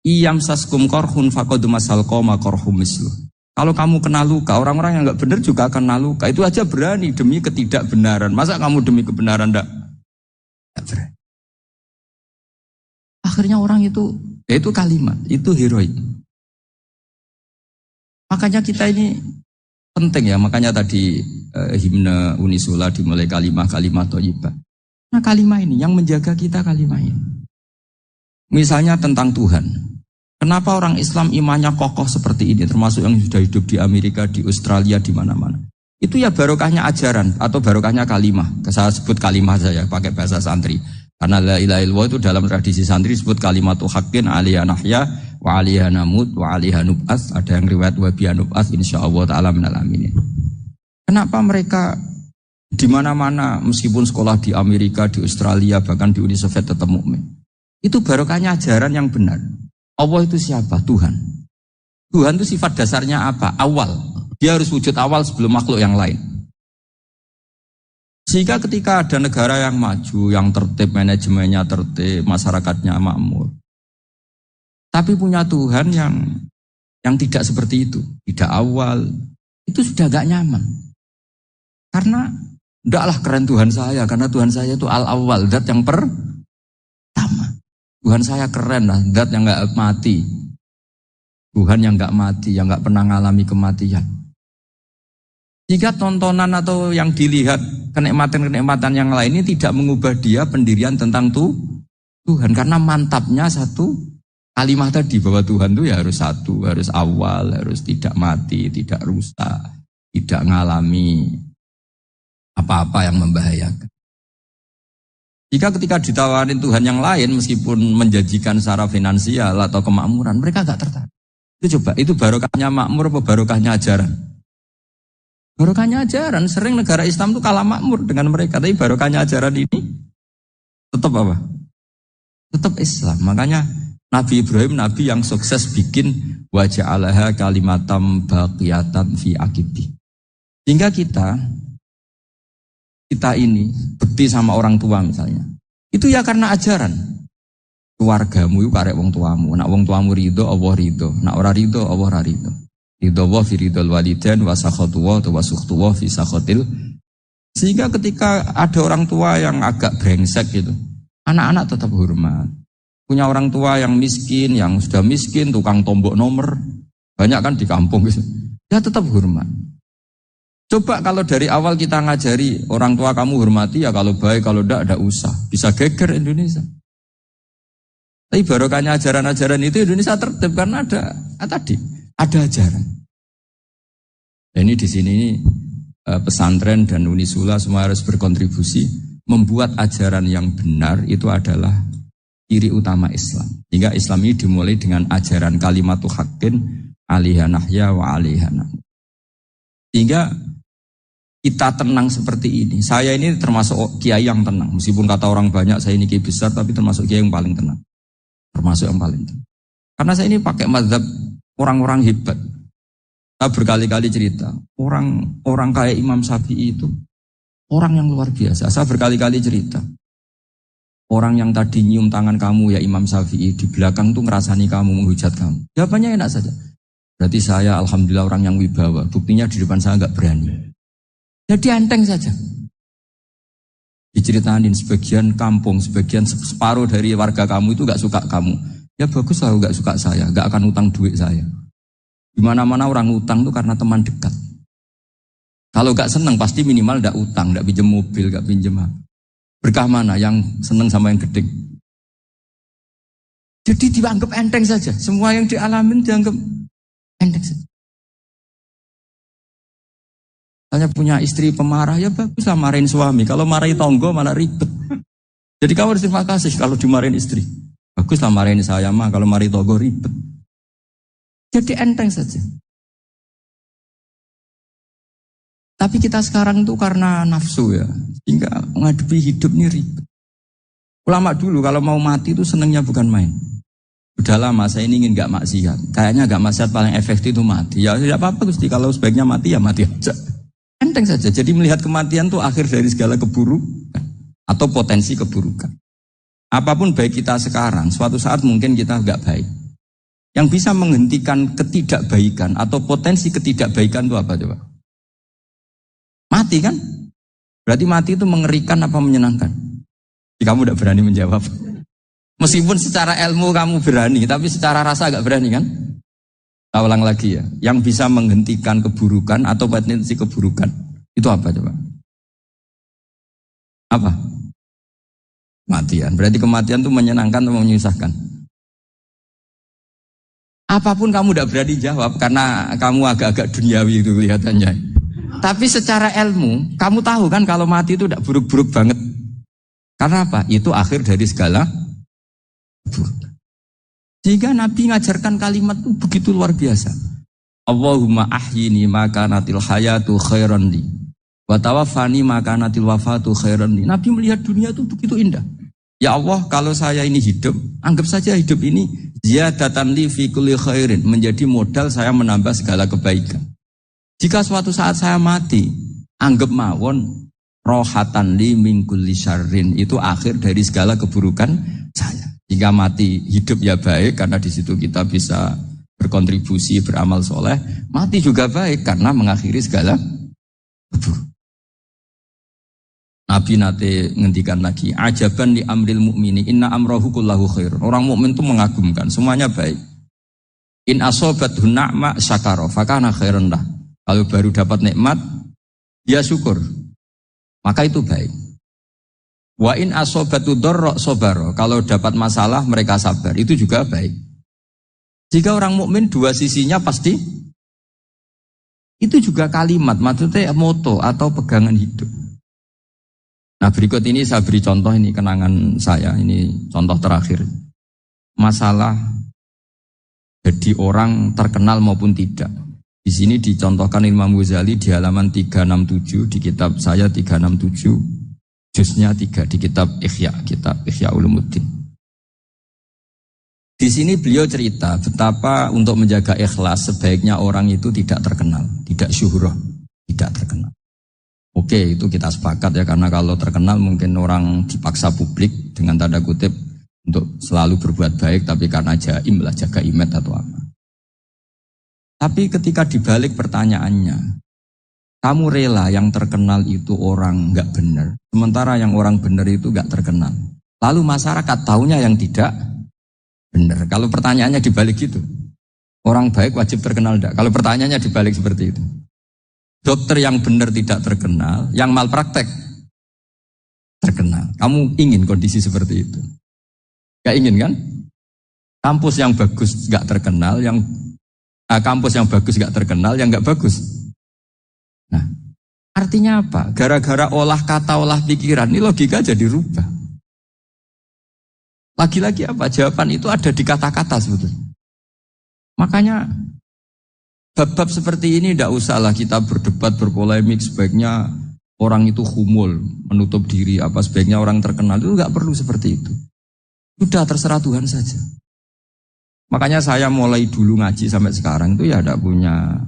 [SPEAKER 1] Iyam saskum korhun fakodu masal koma korhum mislu. Kalau kamu kena luka, orang-orang yang nggak benar juga akan kena luka. Itu aja berani demi ketidakbenaran. Masa kamu demi kebenaran enggak berani? Akhirnya orang itu, ya itu kalimat, itu heroik. Makanya kita ini penting ya, makanya tadi himne Unisula dimulai kalimat thayyibah. Nah kalimat ini yang menjaga kita kalimat ini. Misalnya tentang Tuhan. Kenapa orang Islam imannya kokoh seperti ini, termasuk yang sudah hidup di Amerika, di Australia, di mana-mana. Itu ya barokahnya ajaran atau barokahnya kalimah. Saya sebut kalimah saja pakai bahasa santri. Karena la ilaha illallah itu dalam tradisi santri disebut kalimatu haqqin alaiha nahya wa alaiha namut wa alaiha nub'ats. Ada yang riwayat wa biha nub'ats insyaallah taala minal aminin. Kenapa mereka di mana-mana meskipun sekolah di Amerika, di Australia, bahkan di Uni Soviet tetap mukmin? Itu barokahnya ajaran yang benar. Allah itu siapa? Tuhan. Tuhan itu sifat dasarnya apa? Awal. Dia harus wujud awal sebelum makhluk yang lain. Sehingga ketika ada negara yang maju, yang tertib, manajemennya tertib, masyarakatnya makmur. Tapi punya Tuhan yang tidak seperti itu. Tidak awal. Itu sudah gak nyaman. Karena ndaklah keren Tuhan saya. Karena Tuhan saya itu al-awwal, zat yang pertama. Tuhan saya keren lah, zat yang gak mati. Tuhan yang gak mati, yang gak pernah mengalami kematian. Jika tontonan atau yang dilihat kenikmatan-kenikmatan yang lain ini tidak mengubah dia pendirian tentang Tuhan. Karena mantapnya satu kalimat tadi bahwa Tuhan itu ya harus satu, harus awal, harus tidak mati, tidak rusak, tidak mengalami apa-apa yang membahayakan. Jika ketika ditawarin Tuhan yang lain meskipun menjanjikan secara finansial atau kemakmuran, mereka gak tertarik. Itu coba, itu barokahnya makmur apa barokahnya ajaran? Barokahnya ajaran, sering negara Islam itu kalah makmur dengan mereka. Tapi barokahnya ajaran ini tetap apa? Tetap Islam. Makanya Nabi Ibrahim, Nabi yang sukses bikin waja'alaha kalimatam baqiyatan fi aqibi. Hingga kita ini bekti sama orang tua misalnya. Itu ya karena ajaran. Keluargamu itu karek wong tuamu. Nak wong tuamu ridho, Allah ridho. Nak ora ridho, Allah ora ridho. Ridho wa fi ridhol walidain wa sakhatu wa sukhtu wa fi sakhatil. Sehingga ketika ada orang tua yang agak brengsek gitu, anak-anak tetap hormat. Punya orang tua yang miskin, yang sudah miskin, tukang tombok nomor, banyak kan di kampung gitu. Ya tetap hormat. Coba kalau dari awal kita ngajari orang tua kamu hormati ya, kalau baik, kalau tidak usah. Bisa geger Indonesia. Tapi barokahnya ajaran-ajaran itu Indonesia tertib karena ada ajaran. Dan ini di sini pesantren dan Unisula semua harus berkontribusi membuat ajaran yang benar itu adalah ciri utama Islam. Hingga Islam ini dimulai dengan ajaran kalimatu haqqin alaiha nahya wa alaiha namut. Sehingga kita tenang seperti ini. Saya ini termasuk kiai yang tenang. Meskipun kata orang banyak saya ini kiai besar, tapi termasuk kiai yang paling tenang. Termasuk yang paling tenang. Karena saya ini pakai mazhab orang-orang hebat. Saya berkali-kali cerita, orang kayak Imam Syafi'i itu orang yang luar biasa. Saya berkali-kali cerita, orang yang tadi nyium tangan kamu ya Imam Syafi'i, di belakang tuh ngerasani kamu, menghujat kamu. Jawabannya enak saja. Berarti saya alhamdulillah orang yang wibawa. Buktinya di depan saya nggak berani. Jadi enteng saja. Diceritain sebagian kampung, sebagian separuh dari warga kamu itu nggak suka kamu. Ya bagus lah nggak suka saya, nggak akan utang duit saya. Di mana-mana orang utang itu karena teman dekat. Kalau nggak seneng pasti minimal nggak utang, nggak pinjam mobil, nggak pinjam apa. Berkah mana yang seneng sama yang gede? Jadi dianggap enteng saja. Semua yang dialamin dianggap enteng saja. Hanya punya istri pemarah, ya baguslah marahin suami. Kalau marahin tonggo malah ribet. Jadi kamu harus terima kasih kalau dimarahin istri. Baguslah marahin saya mah, kalau marahin tonggo ribet. Jadi enteng saja. Tapi kita sekarang tuh karena nafsu ya, sehingga menghadapi hidup ini ribet. Ulama dulu kalau mau mati itu senengnya bukan main. Udah lama saya ini ingin gak maksiat. Kayaknya gak maksiat paling efektif itu mati. Ya tidak apa-apa Gusti, kalau sebaiknya mati ya mati aja. Enteng saja. Jadi melihat kematian itu akhir dari segala keburukan atau potensi keburukan. Apapun baik kita sekarang, suatu saat mungkin kita gak baik. Yang bisa menghentikan ketidakbaikan atau potensi ketidakbaikan itu apa coba? Mati kan? Berarti mati itu mengerikan apa menyenangkan? Kamu tidak berani menjawab. Meskipun secara ilmu kamu berani, tapi secara rasa gak berani kan? Saya ulang lagi ya. Yang bisa menghentikan keburukan atau potensi keburukan. Itu apa coba? Apa? Kematian. Berarti kematian itu menyenangkan atau menyusahkan? Apapun kamu tidak berani jawab karena kamu agak-agak duniawi itu kelihatannya. Tapi secara ilmu, kamu tahu kan kalau mati itu tidak buruk-buruk banget. Karena apa? Itu akhir dari segala buruk. Sehingga Nabi ngajarkan kalimat itu begitu luar biasa. Allahumma ahyini maka natil hayatu khairan li. Wa tawaffani maka natil wafatu khairan li. Nabi melihat dunia itu begitu indah. Ya Allah, kalau saya ini hidup, anggap saja hidup ini ziyadatan li fi kulli khairin, menjadi modal saya menambah segala kebaikan. Jika suatu saat saya mati, anggap mawon rohatan li min kulli syarrin, itu akhir dari segala keburukan saya. Jika mati hidup ya baik karena di situ kita bisa berkontribusi beramal soleh. Mati juga baik karena mengakhiri segala keburukan. Nabi nate ngendikan lagi, ajaban li amril mu'mini inna amrahu kullahu khair. Orang mukmin itu mengagumkan, semuanya baik. In asobathu na'ma syakara fakana khairan lah. Kalau baru dapat nikmat, dia syukur. Maka itu baik. Wa in asobatu dorro sobaro. Kalau dapat masalah mereka sabar. Itu juga baik. Jika orang mukmin dua sisinya pasti. Itu juga kalimat, maksudnya moto atau pegangan hidup. Nah berikut ini saya beri contoh, ini kenangan saya. Ini contoh terakhir. Masalah jadi orang terkenal maupun tidak. Di sini dicontohkan Imam Ghazali di halaman 367 di kitab saya 367. Jusnya 3 di kitab Ihya Ulumuddin. Di sini beliau cerita betapa untuk menjaga ikhlas sebaiknya orang itu tidak terkenal, tidak syuhrah, tidak terkenal. Oke, itu kita sepakat ya, karena kalau terkenal mungkin orang dipaksa publik dengan tanda kutip untuk selalu berbuat baik, tapi karena jaim lah, jaga image atau apa. Tapi ketika dibalik pertanyaannya, kamu rela yang terkenal itu orang nggak benar, sementara yang orang benar itu nggak terkenal. Lalu masyarakat taunya yang tidak benar. Kalau pertanyaannya dibalik gitu, orang baik wajib terkenal enggak? Kalau pertanyaannya dibalik seperti itu, dokter yang benar tidak terkenal, yang malpraktek terkenal. Kamu ingin kondisi seperti itu? Gak ingin kan? Kampus yang bagus nggak terkenal, kampus yang bagus nggak terkenal, yang nggak bagus. Nah, artinya apa? Gara-gara olah kata, olah pikiran, ini logika jadi rubah. Lagi-lagi apa? Jawaban itu ada di kata-kata sebetulnya. Makanya bab-bab seperti ini tidak usahlah kita berdebat, berpolemik. Sebaiknya orang itu humul, menutup diri. Apa sebaiknya orang terkenal itu nggak perlu seperti itu. Sudah terserah Tuhan saja. Makanya saya mulai dulu ngaji sampai sekarang itu ya tidak punya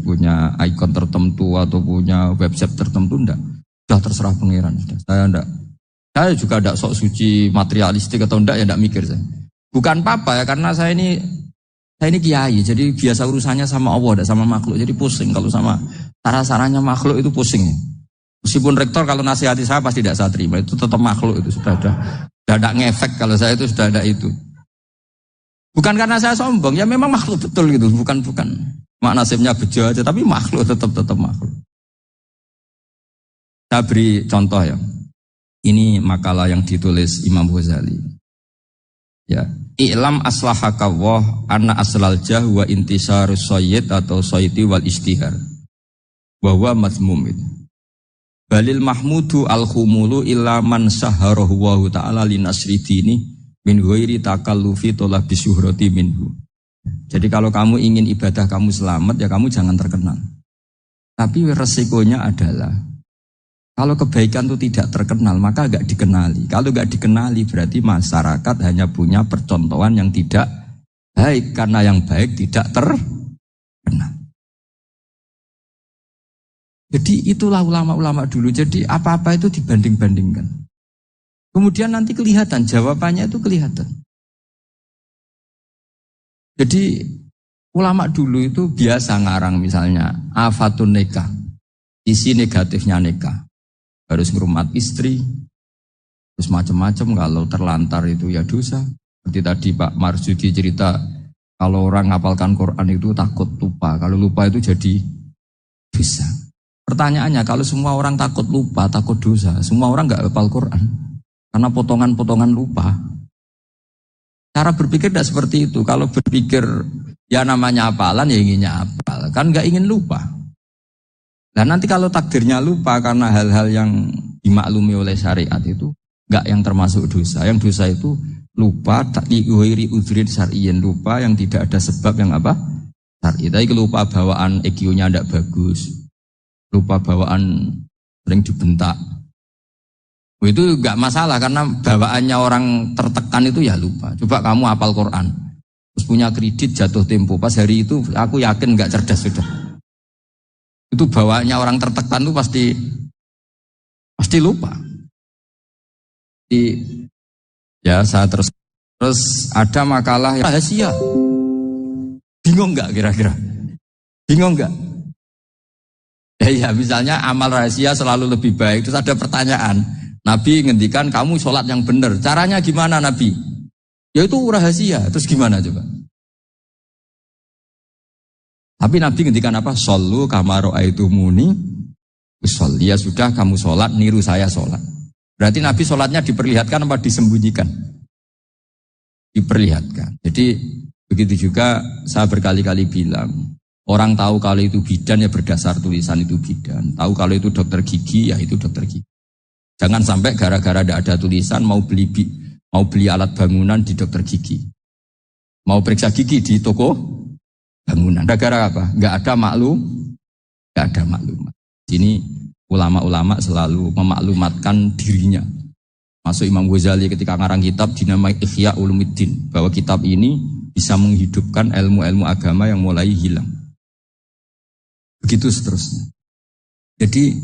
[SPEAKER 1] punya ikon tertentu atau punya website tertentu, enggak. Sudah terserah pangeran sudah. Saya juga enggak sok suci materialistik atau enggak, ya enggak mikir saya. Bukan apa-apa ya, karena saya ini Saya ini kiai, jadi biasa urusannya sama Allah, tidak sama makhluk. Jadi pusing kalau sama sarah-sarahnya makhluk itu pusing. Meskipun rektor kalau nasihati saya pasti tidak saya terima, itu tetap makhluk itu sudah ada ngefek kalau saya itu sudah ada itu. Bukan karena saya sombong, ya memang makhluk betul gitu, bukan mak nasibnya bejo aja, tapi makhluk tetap makhluk. Saya beri contoh ya. Ini makalah yang ditulis Imam Ghazali. Ya, i'lam aslahaka Allah anna aslal jah wa intisarus sayyid atau sayyidi wal istihar. Wa huwa mazmum itu. Balil mahmudu al-khumulu illa man saharahu wa ta'ala li nasri dini min ghairi takallufi talabi syuhrati minhu. Jadi kalau kamu ingin ibadah kamu selamat ya kamu jangan terkenal. Tapi resikonya adalah kalau kebaikan itu tidak terkenal, maka enggak dikenali. Kalau enggak dikenali berarti masyarakat hanya punya percontohan yang tidak baik. Karena yang baik tidak terkenal. Jadi itulah ulama-ulama dulu. Jadi apa-apa itu dibanding-bandingkan. Kemudian nanti kelihatan, jawabannya itu kelihatan. Jadi ulama dulu itu biasa ngarang misalnya, afatun nikah. Isi negatifnya nikah. Harus ngurmat istri, terus macam-macam. Kalau terlantar itu ya dosa. Seperti tadi Pak Marsudi cerita, kalau orang ngapalkan Quran itu takut lupa. Kalau lupa itu jadi dosa. Pertanyaannya, kalau semua orang takut lupa, takut dosa, semua orang nggak hafal Quran karena potongan-potongan lupa. Cara berpikir tidak seperti itu. Kalau berpikir ya namanya hafalan ya inginnya hafal, kan nggak ingin lupa. Nah nanti kalau takdirnya lupa karena hal-hal yang dimaklumi oleh syariat itu enggak yang termasuk dosa. Yang dosa itu lupa ta'li'uhiri udhrin syar'iyyin, lupa yang tidak ada sebab yang apa? Syar'i. Tapi lupa bawaan EQ-nya tidak bagus. Lupa bawaan sering dibentak. Itu enggak masalah karena bawaannya orang tertekan itu ya lupa. Coba kamu hafal Quran. Terus punya kredit jatuh tempo. Pas hari itu aku yakin enggak cerdas sudah. Itu bawaannya orang tertekan itu pasti lupa. Ya saya terus ada makalah yang rahasia. Bingung nggak kira-kira? Bingung nggak? Ya misalnya amal rahasia selalu lebih baik. Terus ada pertanyaan, Nabi ngendikan kamu sholat yang benar. Caranya gimana Nabi? Ya itu rahasia. Terus gimana coba? Tapi Nabi ngendikan apa? Shollu kama ra'aitumuni usolli. Ya sudah kamu sholat, niru saya sholat. Berarti Nabi sholatnya diperlihatkan apa disembunyikan? Diperlihatkan. Jadi begitu juga saya berkali-kali bilang, orang tahu kalau itu bidan ya berdasar tulisan itu bidan. Tahu kalau itu dokter gigi ya itu dokter gigi. Jangan sampai gara-gara tidak ada tulisan mau beli alat bangunan di dokter gigi. Mau periksa gigi di toko bangunan. Gara-gara apa? Enggak ada maklumat. Sini ulama-ulama selalu memaklumatkan dirinya. Masuk Imam Ghazali ketika ngarang kitab dinamai Ihya Ulumuddin, bahwa kitab ini bisa menghidupkan ilmu-ilmu agama yang mulai hilang. Begitu seterusnya. Jadi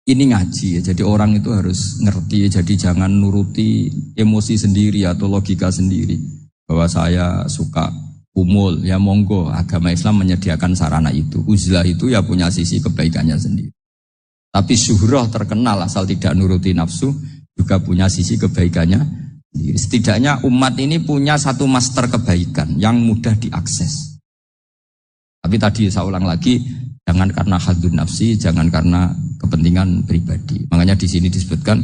[SPEAKER 1] ini ngaji ya. Jadi orang itu harus ngerti ya. Jadi jangan nuruti emosi sendiri atau logika sendiri. Bahwa saya suka umul, ya monggo, agama Islam menyediakan sarana itu. Uzlah itu ya punya sisi kebaikannya sendiri. Tapi syuhrah terkenal asal tidak nuruti nafsu juga punya sisi kebaikannya sendiri. Setidaknya umat ini punya satu master kebaikan yang mudah diakses. Tapi tadi saya ulang lagi, jangan karena hadun nafsi, jangan karena kepentingan pribadi. Makanya di sini disebutkan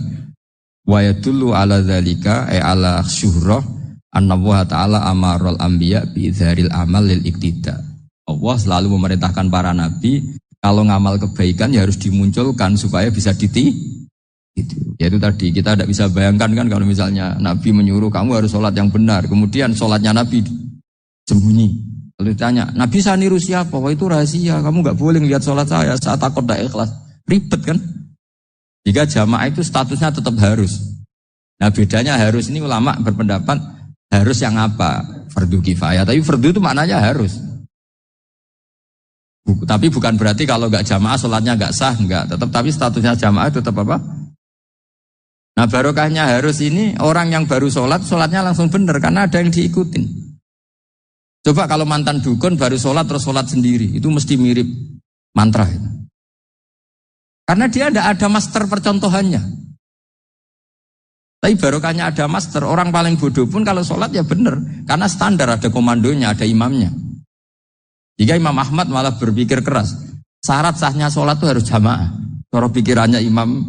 [SPEAKER 1] wa yadullu ala dzalika ala syuhrah An-Nawaha ta'ala amarul anbiya bi'idharil amal lil iktida. Allah selalu memerintahkan para nabi kalau ngamal kebaikan ya harus dimunculkan supaya bisa gitu. Yaitu tadi kita tidak bisa bayangkan kan kalau misalnya nabi menyuruh kamu harus sholat yang benar, kemudian sholatnya nabi sembunyi. Kalau ditanya, nabi saya niru siapa? Wah itu rahasia, kamu gak boleh lihat sholat saya takut tidak ikhlas. Ribet kan? Jika jamaah itu statusnya tetap harus. Nah bedanya harus ini ulama berpendapat harus yang apa? Fardu kifayah. Tapi fardu itu maknanya harus. Tapi bukan berarti kalau enggak jamaah sholatnya enggak sah, enggak. Tapi statusnya jamaah tetap apa? Nah barokahnya harus ini orang yang baru sholatnya langsung benar karena ada yang diikutin. Coba kalau mantan dukun baru sholat terus sholat sendiri, itu mesti mirip mantra. Karena dia tidak ada master percontohannya. Tapi barokahnya ada master, orang paling bodoh pun kalau sholat ya benar. Karena standar ada komandonya, ada imamnya. Jika Imam Ahmad malah berpikir keras, syarat sahnya sholat itu harus jamaah. Cara pikirannya Imam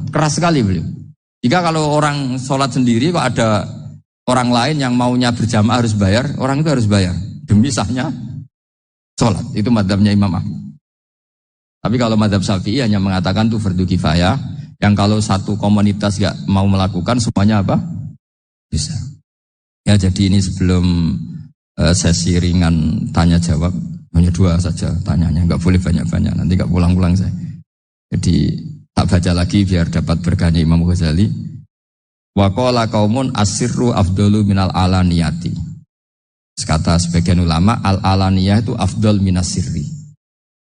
[SPEAKER 1] keras sekali beliau. Jika kalau orang sholat sendiri kok ada orang lain yang maunya berjamaah harus bayar, orang itu harus bayar demi sahnya sholat. Itu madzhabnya Imam Ahmad. Tapi kalau madzhab Syafi'i hanya mengatakan itu fardu kifayah, yang kalau satu komunitas gak mau melakukan semuanya apa? Bisa. Ya jadi ini sebelum sesi ringan tanya jawab, hanya 2 saja tanyanya, gak boleh banyak-banyak, nanti gak pulang-pulang saya. Jadi tak baca lagi biar dapat berkahnya Imam Ghazali. Wa qala qaumun asirru afdalu minal alaniyati. Kata sebagian ulama, al-alaniyah itu afdal minas sirri.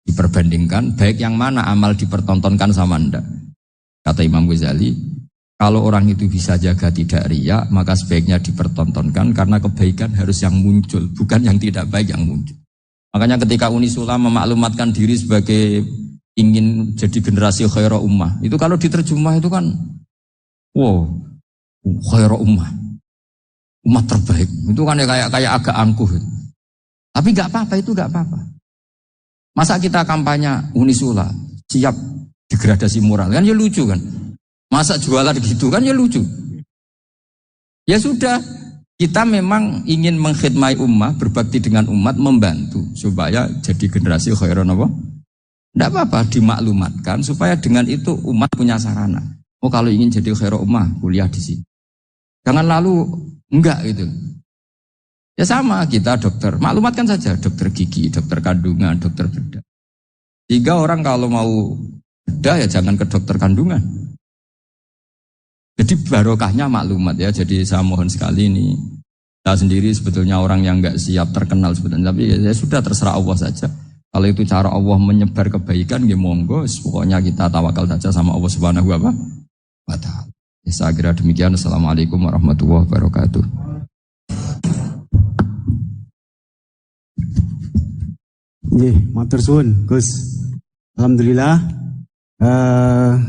[SPEAKER 1] Diperbandingkan baik yang mana amal dipertontonkan sama ndak. Kata Imam Ghazali, kalau orang itu bisa jaga tidak riya, maka sebaiknya dipertontonkan karena kebaikan harus yang muncul, bukan yang tidak baik yang muncul. Makanya ketika Unisula memaklumatkan diri sebagai ingin jadi generasi khairah ummah, itu kalau diterjemah itu kan wow, khairah ummah, umat terbaik. Itu kan kayak agak angkuh. Tapi gak apa-apa, itu gak apa-apa. Masa kita kampanye Unisula siap degradasi moral, kan ya lucu kan. Masa jualan gitu kan ya lucu. Ya sudah, kita memang ingin mengkhidmati ummah, berbakti dengan umat, membantu supaya jadi generasi khairah apa? Tidak apa-apa, dimaklumatkan supaya dengan itu umat punya sarana. Oh kalau ingin jadi khairah ummah, kuliah di sini. Jangan lalu enggak gitu. Ya sama, kita dokter, maklumatkan saja, dokter gigi, dokter kandungan, dokter bedah. Sehingga orang kalau mau bedah ya jangan ke dokter kandungan. Jadi barokahnya maklumat ya. Jadi saya mohon sekali ini, saya sendiri sebetulnya orang yang enggak siap terkenal sebetulnya, tapi ya sudah terserah Allah saja. Kalau itu cara Allah menyebar kebaikan, ya monggo. Pokoknya kita tawakal saja sama Allah Subhanahu wa Ta'ala. Ya, saya kira demikian. Assalamualaikum warahmatullahi wabarakatuh.
[SPEAKER 2] Matur suwun, Gus. Alhamdulillah.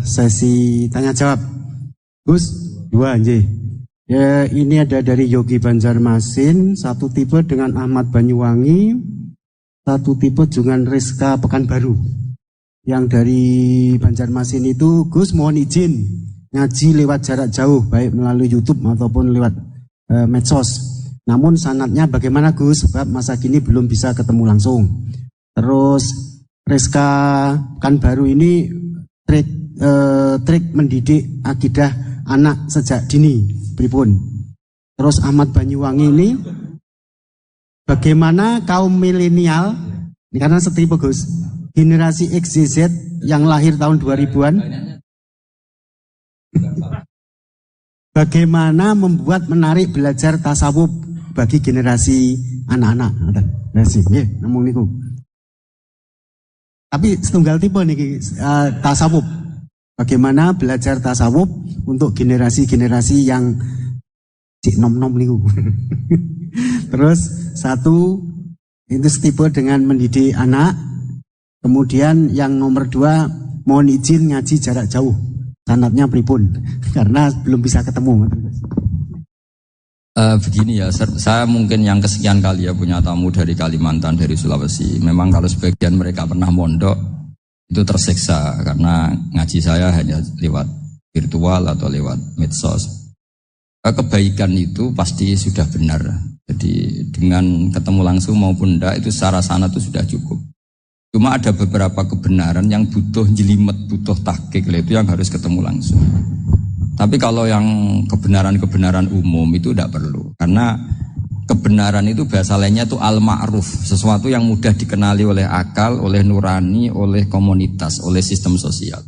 [SPEAKER 2] Sesi tanya jawab. Gus, 2 nggih. Ya, ini ada dari Yogi Banjarmasin, satu tipe dengan Ahmad Banyuwangi, satu tipe dengan Rizka Pekanbaru. Yang dari Banjarmasin itu, Gus mohon izin ngaji lewat jarak jauh, baik melalui YouTube ataupun lewat medsos. Namun sanadnya bagaimana Gus? Sebab masa kini belum bisa ketemu langsung. Terus Rizka Pekanbaru ini trik mendidik akidah anak sejak dini, pripun. Terus Ahmad Banyuwangi ini bagaimana kaum milenial, ini karena setipe Gus, generasi XYZ yang lahir tahun 2000-an, bagaimana membuat menarik belajar tasawuf bagi generasi anak-anak. Namun niku. Tapi setunggal tipe nih tasawuf. Bagaimana belajar tasawuf untuk generasi-generasi yang cik nom-nom niku. Terus satu itu tipe dengan mendidik anak. Kemudian yang nomor 2 mohon izin ngaji jarak jauh. Sanadnya pripun karena belum bisa ketemu.
[SPEAKER 1] Begini ya, saya mungkin yang kesekian kali ya punya tamu dari Kalimantan, dari Sulawesi. Memang kalau sebagian mereka pernah mondok itu tersiksa karena ngaji saya hanya lewat virtual atau lewat medsos. Kebaikan itu pasti sudah benar. Jadi dengan ketemu langsung maupun enggak itu secara sana itu sudah cukup. Cuma ada beberapa kebenaran yang butuh jelimet, butuh tahqiq, itu yang harus ketemu langsung. Tapi kalau yang kebenaran-kebenaran umum itu tidak perlu. Karena kebenaran itu bahasa lainnya itu al-ma'ruf. Sesuatu yang mudah dikenali oleh akal, oleh nurani, oleh komunitas, oleh sistem sosial.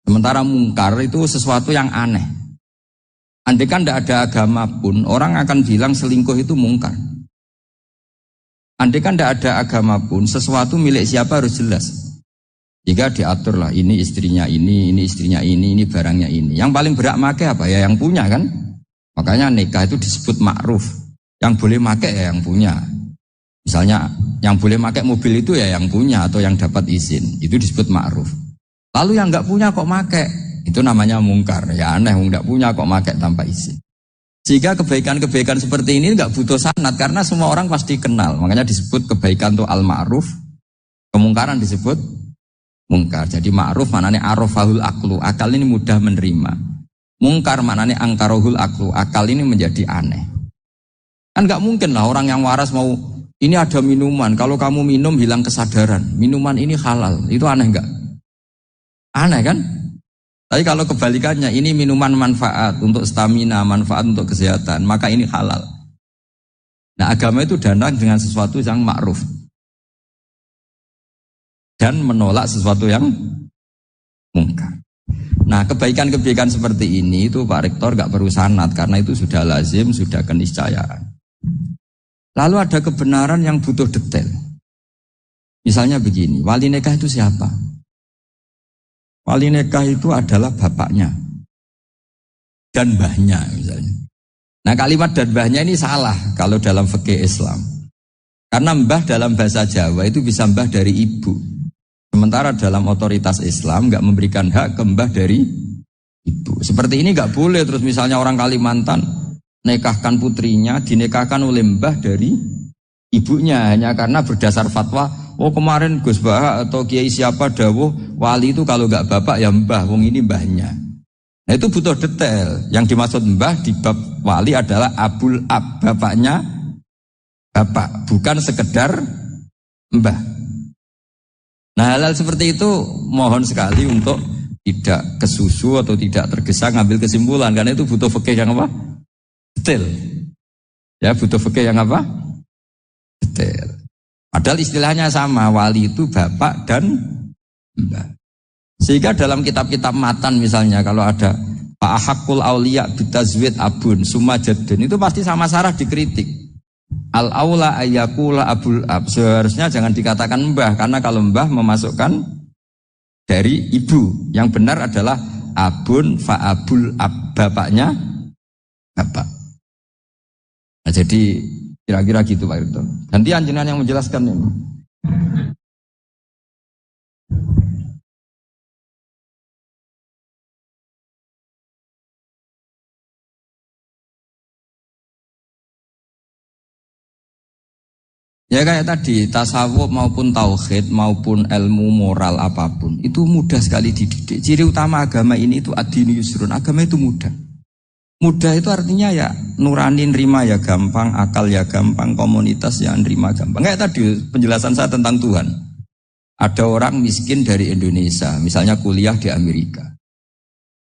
[SPEAKER 1] Sementara mungkar itu sesuatu yang aneh. Andai kan tidak ada agama pun, orang akan bilang selingkuh itu mungkar. Andai kan tidak ada agama pun, sesuatu milik siapa harus jelas. Jika diaturlah ini istrinya ini istrinya ini barangnya ini. Yang paling berak make apa ya yang punya kan. Makanya nikah itu disebut ma'ruf. Yang boleh make ya yang punya. Misalnya yang boleh make mobil itu ya yang punya atau yang dapat izin. Itu disebut ma'ruf. Lalu yang enggak punya kok make, itu namanya mungkar. Ya aneh, enggak punya kok make tanpa izin. Sehingga kebaikan-kebaikan seperti ini enggak butuh sanad karena semua orang pasti kenal. Makanya disebut kebaikan itu al-ma'ruf, kemungkaran disebut mungkar. Jadi ma'ruf maknanya arafahul aklu, akal ini mudah menerima. Mungkar maknanya angkarohul aklu, akal ini menjadi aneh. Kan enggak mungkin lah orang yang waras mau ini ada minuman, kalau kamu minum hilang kesadaran. Minuman ini halal, itu aneh enggak? Aneh kan? Tapi kalau kebalikannya, ini minuman manfaat untuk stamina, manfaat untuk kesehatan, maka ini halal. Nah agama itu datang dengan sesuatu yang ma'ruf. Dan menolak sesuatu yang mungkar. Nah kebaikan-kebaikan seperti ini itu Pak Rektor gak perlu sanad, karena itu sudah lazim, sudah keniscayaan. Lalu ada kebenaran yang butuh detail. Misalnya begini, wali nikah itu siapa? Wali nikah itu adalah bapaknya dan mbahnya misalnya. Nah kalimat dan mbahnya ini salah kalau dalam fikih Islam. Karena mbah dalam bahasa Jawa itu bisa mbah dari ibu. Sementara dalam otoritas Islam nggak memberikan hak ke mbah dari ibu. Seperti ini nggak boleh. Terus misalnya orang Kalimantan nikahkan putrinya, dinikahkan oleh mbah dari ibunya hanya karena berdasar fatwa. Oh kemarin Gus Bah atau Kiai siapa dawuh wali itu kalau nggak bapak ya mbah, wong ini mbahnya. Nah itu butuh detail. Yang dimaksud mbah di bab wali adalah abul ab, bapaknya bapak, bukan sekedar mbah. Nah hal-hal seperti itu mohon sekali untuk tidak kesusu atau tidak tergesa ngambil kesimpulan, karena itu butuh fikih yang apa? Detail. Ya butuh fikih yang apa? Detail. Padahal istilahnya sama, wali itu bapak dan mbah. Sehingga dalam kitab-kitab matan misalnya kalau ada Pak Ahakul Aulia bitazwid abun sumajadun, itu pasti sama Sarah dikritik. Al-aula ayyakula abul ab, seharusnya jangan dikatakan mbah, karena kalau mbah memasukkan dari ibu. Yang benar adalah abun fa abul ab, bapaknya bapak. Nah, jadi kira-kira gitu Pak Irto. Nanti anjenengan yang menjelaskan ini. Ya kayak tadi, tasawuf maupun tauhid maupun ilmu moral apapun itu mudah sekali dididik. Ciri utama agama ini itu ad-dinu yusrun, agama itu mudah. Mudah itu artinya ya nurani nerima ya gampang, akal ya gampang, komunitas ya nerima gampang. Kayak tadi penjelasan saya tentang Tuhan. Ada orang miskin dari Indonesia, misalnya kuliah di Amerika.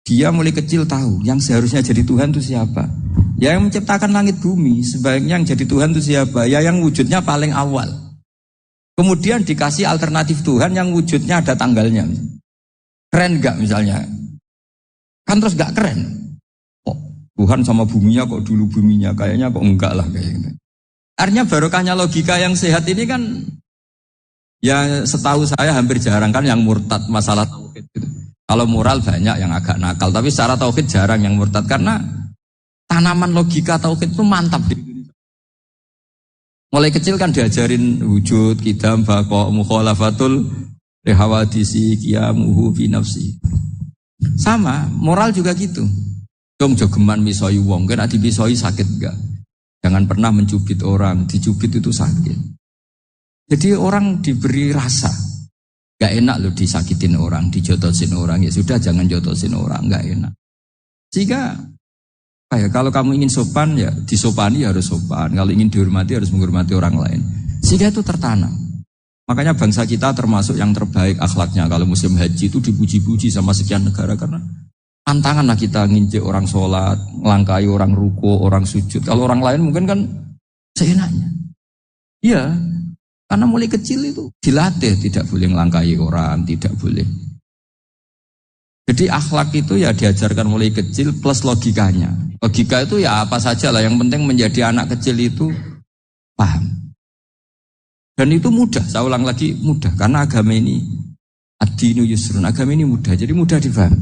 [SPEAKER 1] Dia mulai kecil tahu yang seharusnya jadi Tuhan itu siapa. Ya yang menciptakan langit bumi, sebaiknya yang jadi Tuhan itu siapa? Ya yang wujudnya paling awal. Kemudian dikasih alternatif Tuhan yang wujudnya ada tanggalnya. Keren gak misalnya? Kan terus gak keren. Tuhan sama buminya kok dulu buminya, kayaknya kok enggak lah kayaknya. Artinya barokahnya logika yang sehat ini kan, ya setahu saya hampir jarang kan yang murtad masalah tauhid gitu. Kalau moral banyak yang agak nakal, tapi secara tauhid jarang yang murtad karena tanaman logika tauhid itu mantap di Indonesia. Mulai kecil kan diajarin wujud, kidam, bako, mukhalafatul lihawadisi, qiyamuhu fi nafsi. Sama, moral juga gitu. Dong jogeman misoi wong, kan adi misoi sakit enggak? Jangan pernah mencubit orang, dicubit itu sakit. Jadi orang diberi rasa, enggak enak loh disakitin orang, dijotosin orang, ya sudah jangan jotosin orang, enggak enak. Sehingga kalau kamu ingin sopan ya disopani harus sopan, kalau ingin dihormati harus menghormati orang lain. Sehingga itu tertanam. Makanya bangsa kita termasuk yang terbaik akhlaknya. Kalau musim haji itu dipuji-puji sama sekian negara karena tantangan lah kita nginjek orang sholat, melangkai orang ruko, orang sujud. Kalau orang lain mungkin kan seenaknya. Iya, karena mulai kecil itu dilatih tidak boleh melangkai orang, tidak boleh. Jadi akhlak itu ya diajarkan mulai kecil plus logikanya. Logika itu ya apa saja lah, yang penting menjadi anak kecil itu paham. Dan itu mudah, saya ulang lagi mudah. Karena agama ini ad-dinu yusrun, agama ini mudah, jadi mudah difahami.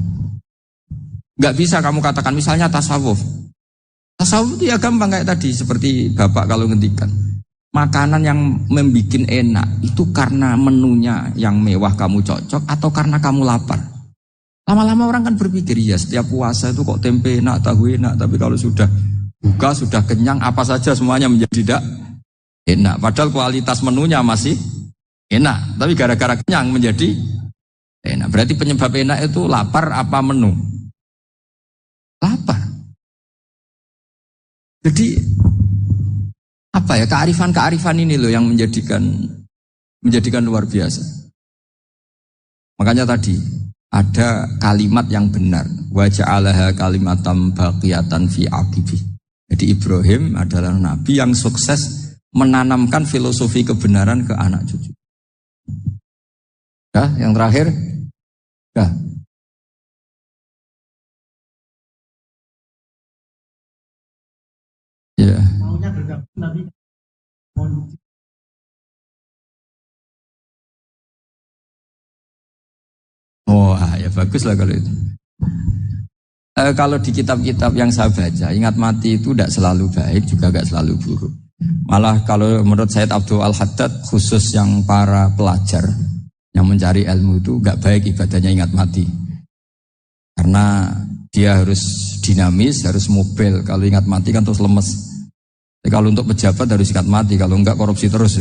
[SPEAKER 1] Gak bisa kamu katakan misalnya tasawuf. Tasawuf itu ya gampang kayak tadi, seperti Bapak kalau ngendikan. Makanan yang membuat enak itu karena menunya yang mewah kamu cocok atau karena kamu lapar. Lama-lama orang kan berpikir, ya setiap puasa itu kok tempe enak, tahu enak, tapi kalau sudah buka, sudah kenyang, apa saja semuanya menjadi tidak enak. Padahal kualitas menunya masih enak, tapi gara-gara kenyang menjadi enak. Berarti penyebab enak itu lapar apa menu? Lapar. Jadi apa ya, kearifan-kearifan ini loh yang menjadikan luar biasa. Makanya tadi ada kalimat yang benar, wa ja'alaha kalimatam baqiyatan fi aqibi. Jadi Ibrahim adalah nabi yang sukses menanamkan filosofi kebenaran ke anak cucu. Yang terakhir, ya.
[SPEAKER 2] Maunya bergabung tapi
[SPEAKER 1] Wah, ya bagus lah kalau itu. Kalau di kitab-kitab yang saya baca, ingat mati itu tidak selalu baik, juga tidak selalu buruk. Malah kalau menurut Sayyid Abdul Al-Haddad, khusus yang para pelajar yang mencari ilmu itu tidak baik ibadahnya ingat mati. Karena dia harus dinamis, harus mobil. Kalau ingat mati kan terus lemes. Kalau untuk pejabat harus ingat mati, kalau enggak korupsi terus.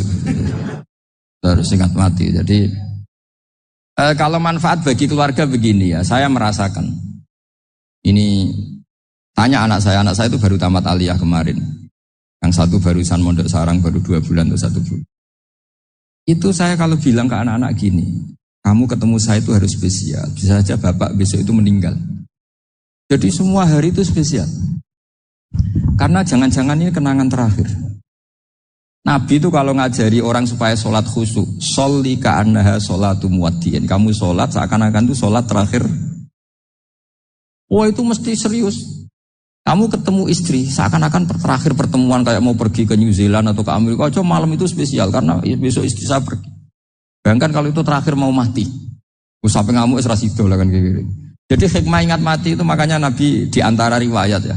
[SPEAKER 1] Harus ingat mati. Jadi kalau manfaat bagi keluarga begini ya, saya merasakan. Ini tanya anak saya itu baru tamat aliyah kemarin. Yang satu barusan mondok sarang baru 2 bulan atau 1 bulan. Itu saya kalau bilang ke anak-anak gini, kamu ketemu saya itu harus spesial. Bisa saja bapak besok itu meninggal. Jadi semua hari itu spesial. Karena jangan-jangan ini kenangan terakhir. Nabi itu kalau ngajari orang supaya sholat khusyuk, sholli ka'annaha sholatu muwaddi'in. Kamu sholat seakan-akan itu sholat terakhir. Wah itu mesti serius. Kamu ketemu istri seakan-akan terakhir pertemuan kayak mau pergi ke New Zealand atau ke Amerika. Aja malam itu spesial karena besok istri saya pergi. Bayangkan kalau itu terakhir mau mati. Sampai ngamuk serasido lah kan gitu. Jadi hikmah ingat mati itu makanya Nabi diantara riwayat ya.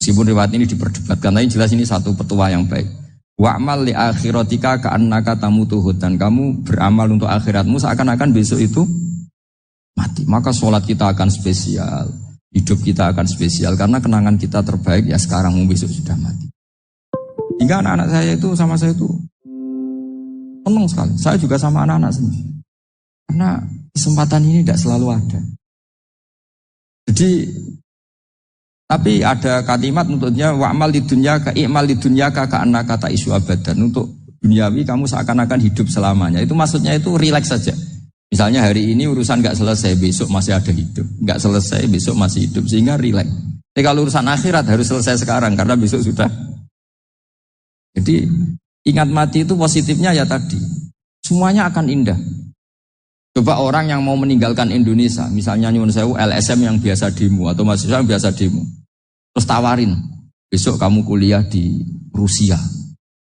[SPEAKER 1] Meskipun riwayat ini diperdebatkan, tapi jelas ini satu petua yang baik. Wa'mal li akhiratika ka'annaka tamutuhud, dan kamu beramal untuk akhiratmu seakan-akan besok itu mati. Maka sholat kita akan spesial, hidup kita akan spesial karena kenangan kita terbaik ya sekarang, besok sudah mati. Hingga anak-anak saya itu sama saya itu senang sekali. Saya juga sama anak-anak sendiri. Karena kesempatan ini tidak selalu ada. Jadi tapi ada kalimat untuknya wa'mal lidunyaka i'mal lidunyaka ka'annaka ta'isu abadan. Untuk duniawi kamu seakan-akan hidup selamanya. Itu maksudnya itu rileks saja. Misalnya hari ini urusan enggak selesai, besok masih ada hidup. Enggak selesai, besok masih hidup, sehingga rileks. Tapi kalau urusan akhirat harus selesai sekarang karena besok sudah. Jadi ingat mati itu positifnya ya tadi. Semuanya akan indah. Coba orang yang mau meninggalkan Indonesia, misalnya nyuwun sewu LSM yang biasa demo atau mahasiswa yang biasa demo. Terus tawarin, besok kamu kuliah di Rusia.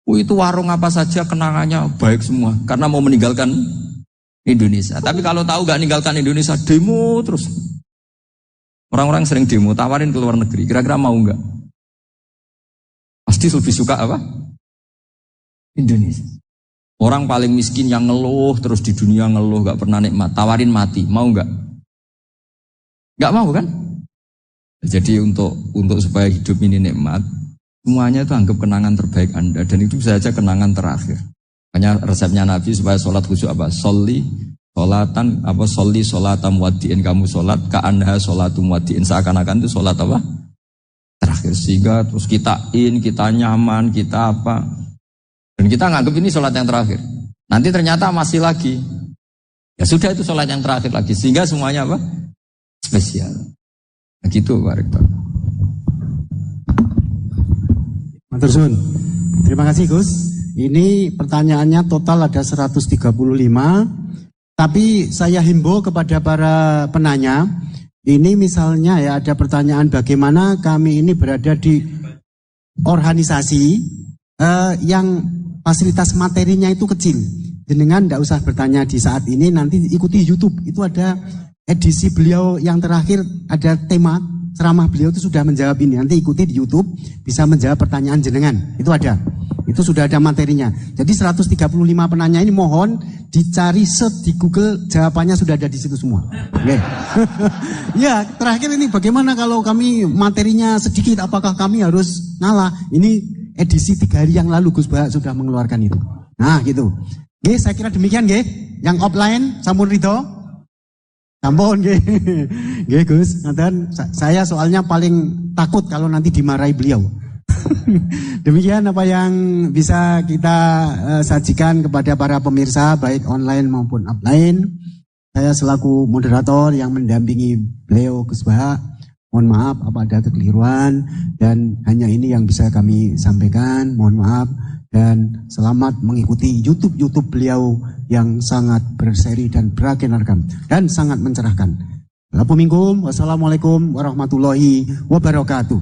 [SPEAKER 1] Itu warung apa saja kenangannya baik semua. Karena mau meninggalkan Indonesia. Tapi kalau tahu gak meninggalkan Indonesia, demo terus. Orang-orang sering demo, tawarin ke luar negeri. Kira-kira mau gak? Pasti lebih suka apa? Indonesia. Orang paling miskin yang ngeluh, terus di dunia ngeluh, gak pernah nikmat. Tawarin mati, mau gak? Gak mau kan? Jadi untuk supaya hidup ini nikmat, semuanya itu anggap kenangan terbaik Anda. Dan itu bisa saja kenangan terakhir. Hanya resepnya Nabi supaya sholat khusyuk apa? Sholli sholatam wadi'in. Kamu sholat ka'anha sholatum wadi'in. Seakan-akan itu sholat apa? Terakhir. Sehingga terus kita nyaman, kita apa. Dan kita nganggap ini sholat yang terakhir. Nanti ternyata masih lagi. Ya sudah itu sholat yang terakhir lagi. Sehingga semuanya apa? Spesial. Begitu Pak Rektor.
[SPEAKER 2] Matur suwun. Terima kasih Gus. Ini pertanyaannya total ada 135. Tapi saya himbau kepada para penanya. Ini misalnya ya ada pertanyaan bagaimana kami ini berada di organisasi yang fasilitas materinya itu kecil. Jenengan tidak usah bertanya di saat ini, nanti ikuti YouTube. Itu ada edisi beliau yang terakhir, ada tema ceramah beliau itu sudah menjawab ini. Nanti ikuti di YouTube, bisa menjawab pertanyaan jenengan. Itu ada. Itu sudah ada materinya. Jadi 135 penanya ini mohon dicari di Google, jawabannya sudah ada di situ semua. Okay. Ya, terakhir ini bagaimana kalau kami materinya sedikit, apakah kami harus ngalah? Ini edisi 3 hari yang lalu Gus Bahak sudah mengeluarkan itu. Nah, gitu. Oke, saya kira demikian, nggih. Yang offline sampun ridho. Sampun nggih. Nggih, Gus. Dan saya soalnya paling takut kalau nanti dimarahi beliau. Demikian apa yang bisa kita sajikan kepada para pemirsa baik online maupun offline. Saya selaku moderator yang mendampingi beliau Gus Bahak, mohon maaf apa ada kekeliruan dan hanya ini yang bisa kami sampaikan. Mohon maaf dan selamat mengikuti YouTube beliau yang sangat berseri dan beragenarkan dan sangat mencerahkan. Wassalamualaikum warahmatullahi wabarakatuh.